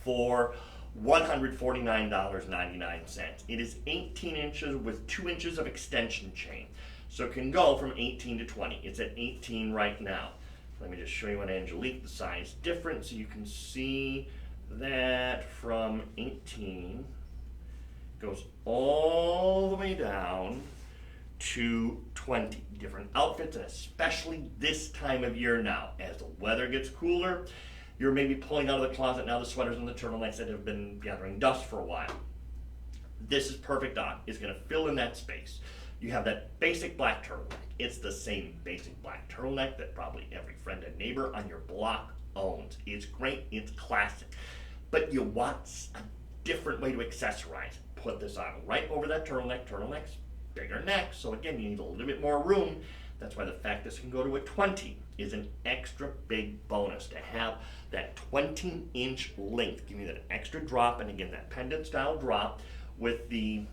for $149.99. It is 18 inches with 2 inches of extension chain. So it can go from 18 to 20. It's at 18 right now. Let me just show you on Angelique the size difference so you can see that from 18 goes all the way down to 20. Different outfits, and especially this time of year now, as the weather gets cooler, you're maybe pulling out of the closet now the sweaters and the turtlenecks that have been gathering dust for a while. This is perfect on. It's going to fill in that space. You have that basic black turtleneck. It's the same basic black turtleneck that probably every friend and neighbor on your block owns. It's great, it's classic. But you want a different way to accessorize. Put this on right over that turtleneck. Turtleneck's bigger neck, so again, you need a little bit more room. That's why the fact this can go to a 20 is an extra big bonus to have that 20-inch length, give you that extra drop, and again, that pendant style drop with the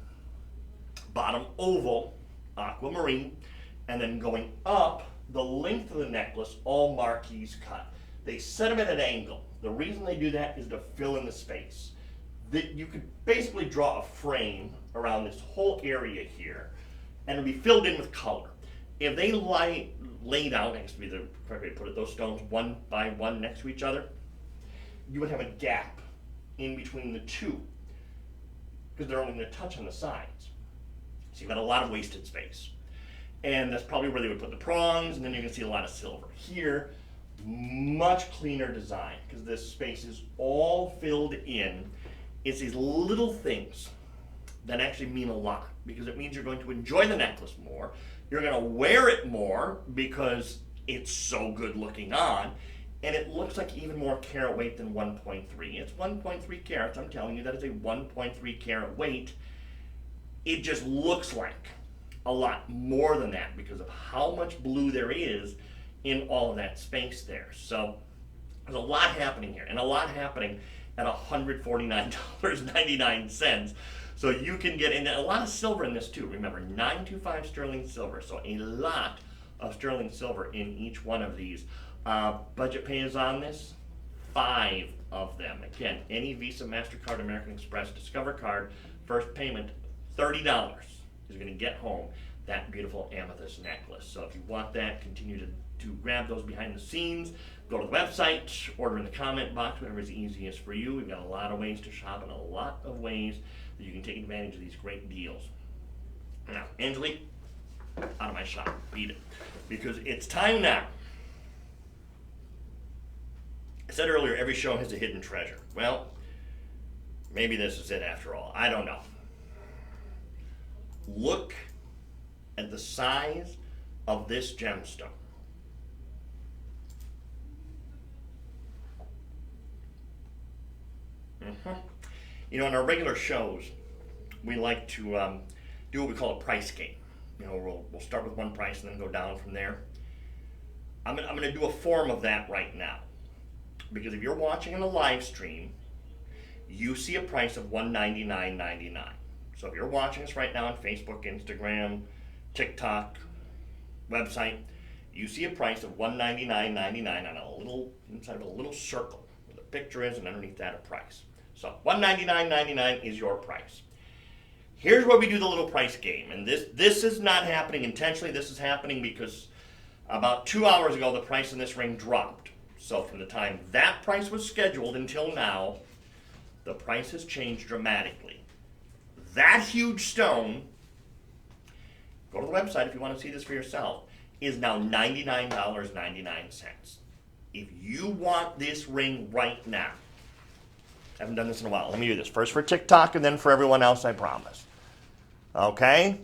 bottom oval aquamarine, and then going up the length of the necklace, all marquise cut. They set them at an angle. The reason they do that is to fill in the space. That you could basically draw a frame around this whole area here, and it'll be filled in with color. If they laid out, next to be the correct way to put it, those stones one by one next to each other, you would have a gap in between the two, because they're only going to touch on the sides. So you've got a lot of wasted space. And that's probably where they would put the prongs, and then you can see a lot of silver. Here, much cleaner design, because this space is all filled in. It's these little things that actually mean a lot, because it means you're going to enjoy the necklace more. You're going to wear it more because it's so good looking on, and it looks like even more carat weight than 1.3. It's 1.3 carats. I'm telling you, that is a 1.3 carat weight. It just looks like a lot more than that because of how much blue there is in all of that space there. So there's a lot happening here, and a lot happening at $149.99. So you can get in a lot of silver in this too. Remember, 925 sterling silver, so a lot of sterling silver in each one of these. Budget pay is on this, 5 of them. Again, any Visa, MasterCard, American Express, Discover card, first payment, $30 is going to get home that beautiful amethyst necklace. So if you want that, continue to grab those behind the scenes. Go to the website, order in the comment box, whatever is easiest for you. We've got a lot of ways to shop and a lot of ways that you can take advantage of these great deals. Now, Angelique, out of my shop. Beat it. Because it's time now. I said earlier, every show has a hidden treasure. Well, maybe this is it after all. I don't know. Look at the size of this gemstone. You know, in our regular shows, we like to do what we call a price game. You know, we'll start with one price and then go down from there. I'm going to do a form of that right now. Because if you're watching in a live stream, you see a price of $199.99. So if you're watching us right now on Facebook, Instagram, TikTok, website, you see a price of $199.99 on a little, inside of a little circle where the picture is, and underneath that a price. So $199.99 is your price. Here's where we do the little price game, and this is not happening intentionally. This is happening because about 2 hours ago the price in this ring dropped. So from the time that price was scheduled until now, the price has changed dramatically. That huge stone, go to the website if you want to see this for yourself, is now $99.99. If you want this ring right now, I haven't done this in a while. Let me do this. First for TikTok and then for everyone else, I promise. Okay?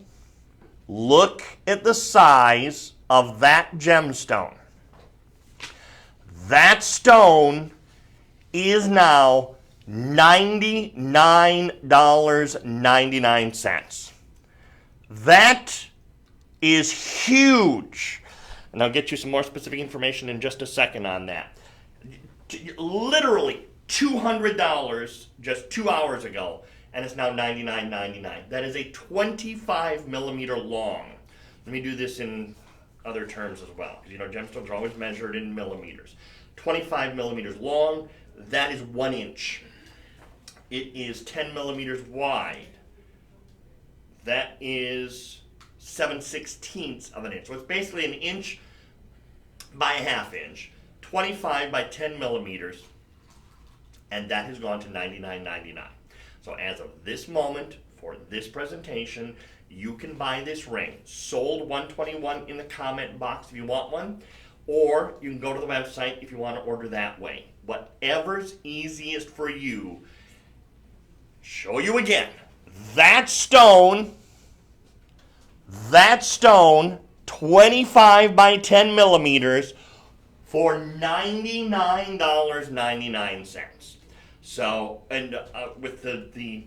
Look at the size of that gemstone. That stone is now $99.99. That is huge. And I'll get you some more specific information in just a second on that. Literally $200 just 2 hours ago, and it's now $99.99. That is a 25 millimeter long. Let me do this in other terms as well, because you know gemstones are always measured in millimeters. 25 millimeters long, that is 1 inch. It is 10 millimeters wide. That is 7/16 of an inch. So it's basically an inch by a half inch, 25 by 10 millimeters, and that has gone to $99.99. So as of this moment, for this presentation, you can buy this ring. Sold $121 in the comment box if you want one, or you can go to the website if you want to order that way. Whatever's easiest for you. Show you again. That stone, 25 by 10 millimeters for $99.99. So, and with the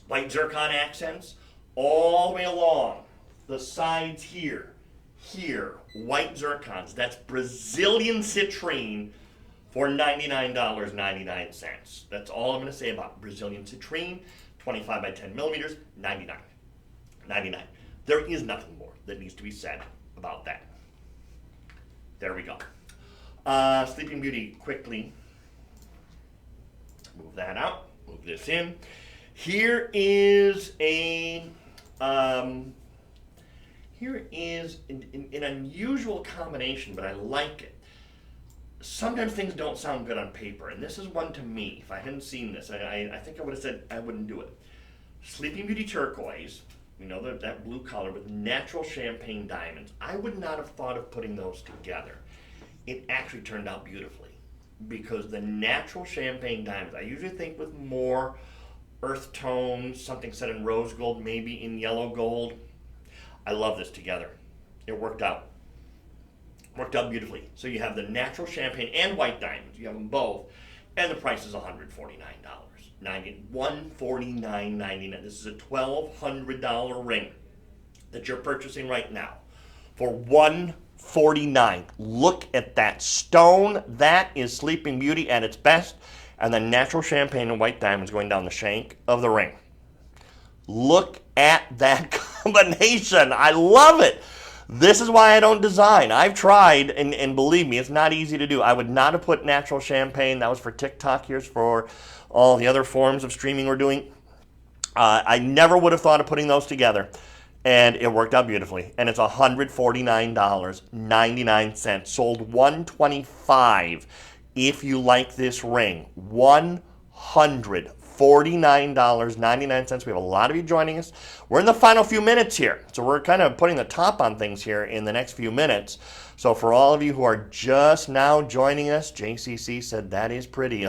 white zircon accents, all the way along the sides here, white zircons. That's Brazilian citrine for $99.99. That's all I'm going to say about Brazilian citrine, 25 by 10 millimeters, $99.99. There is nothing more that needs to be said about that. There we go. Sleeping Beauty, quickly. Move that out. Move this in. Here is an unusual combination, but I like it. Sometimes things don't sound good on paper, and this is one to me. If I hadn't seen this, I think I would have said I wouldn't do it. Sleeping Beauty turquoise, you know, that blue color with natural champagne diamonds. I would not have thought of putting those together. It actually turned out beautifully because the natural champagne diamonds, I usually think with more earth tones, something set in rose gold, maybe in yellow gold. I love this together. It worked out. Worked out beautifully. So you have the natural champagne and white diamonds. You have them both. And the price is $149. $149.99. This is a $1,200 ring that you're purchasing right now for $149. Look at that stone. That is Sleeping Beauty at its best. And the natural champagne and white diamonds going down the shank of the ring. Look at that combination. I love it. This is why I don't design. I've tried, and believe me, it's not easy to do. I would not have put natural champagne. That was for TikTok. Here's for all the other forms of streaming we're doing. I never would have thought of putting those together. And it worked out beautifully. And it's $149.99. Sold $125 if you like this ring. $149. $49.99. We have a lot of you joining us. We're in the final few minutes here, so we're kind of putting the top on things here in the next few minutes. So for all of you who are just now joining us, JCC said that is pretty.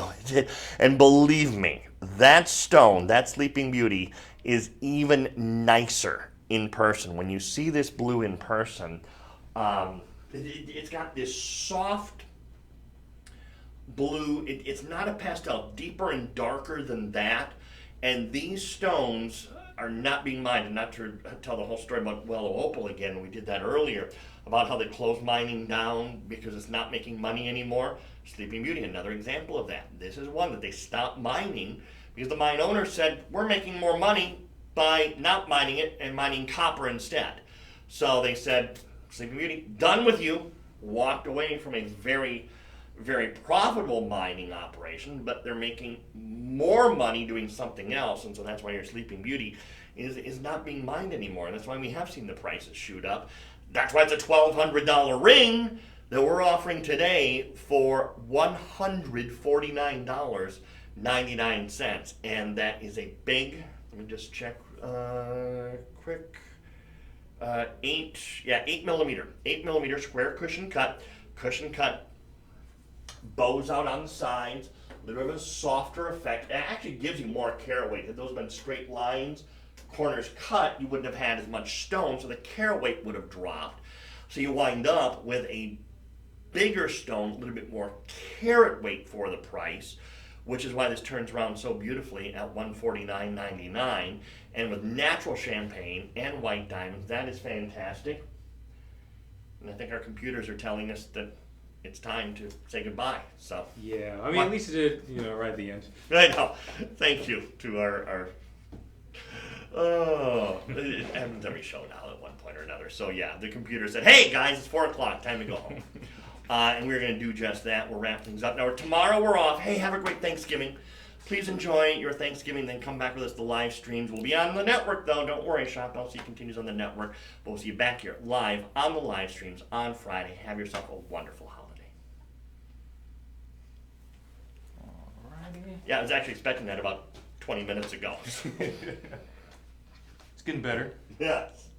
And believe me, that stone, that Sleeping Beauty, is even nicer in person. When you see this blue in person, it's got this soft blue. It's not a pastel, deeper and darker than that. And these stones are not being mined. And not to tell the whole story about Wellow Opal again, we did that earlier, about how they closed mining down because it's not making money anymore. Sleeping Beauty, another example of that. This is one that they stopped mining because the mine owner said, we're making more money by not mining it and mining copper instead. So they said, Sleeping Beauty, done with you. Walked away from a very, very profitable mining operation, but they're making more money doing something else, and so that's why your Sleeping Beauty is not being mined anymore, and that's why we have seen the prices shoot up. That's why it's a $1,200 ring that we're offering today for $149.99, and that is a big, let me just check quick, 8 millimeter square cushion cut, bows out on the sides, a little bit of a softer effect. It actually gives you more carat weight. Had those been straight lines, corners cut, you wouldn't have had as much stone, so the carat weight would have dropped. So you wind up with a bigger stone, a little bit more carat weight for the price, which is why this turns around so beautifully at $149.99. And with natural champagne and white diamonds, that is fantastic. And I think our computers are telling us that it's time to say goodbye. So yeah, I mean, at least it did, right at the end. I know. Thank you to our it happens every show now at one point or another. So yeah, the computer said, "Hey guys, it's 4:00, time to go home." And we're going to do just that. We'll wrap things up. Now, tomorrow we're off. Hey, have a great Thanksgiving. Please enjoy your Thanksgiving, then come back with us to live streams. We'll be on the network, though. Don't worry, Shop LC continues on the network. But we'll see you back here live on the live streams on Friday. Have yourself a wonderful holiday. Alrighty. Yeah, I was actually expecting that about 20 minutes ago. It's getting better. Yes.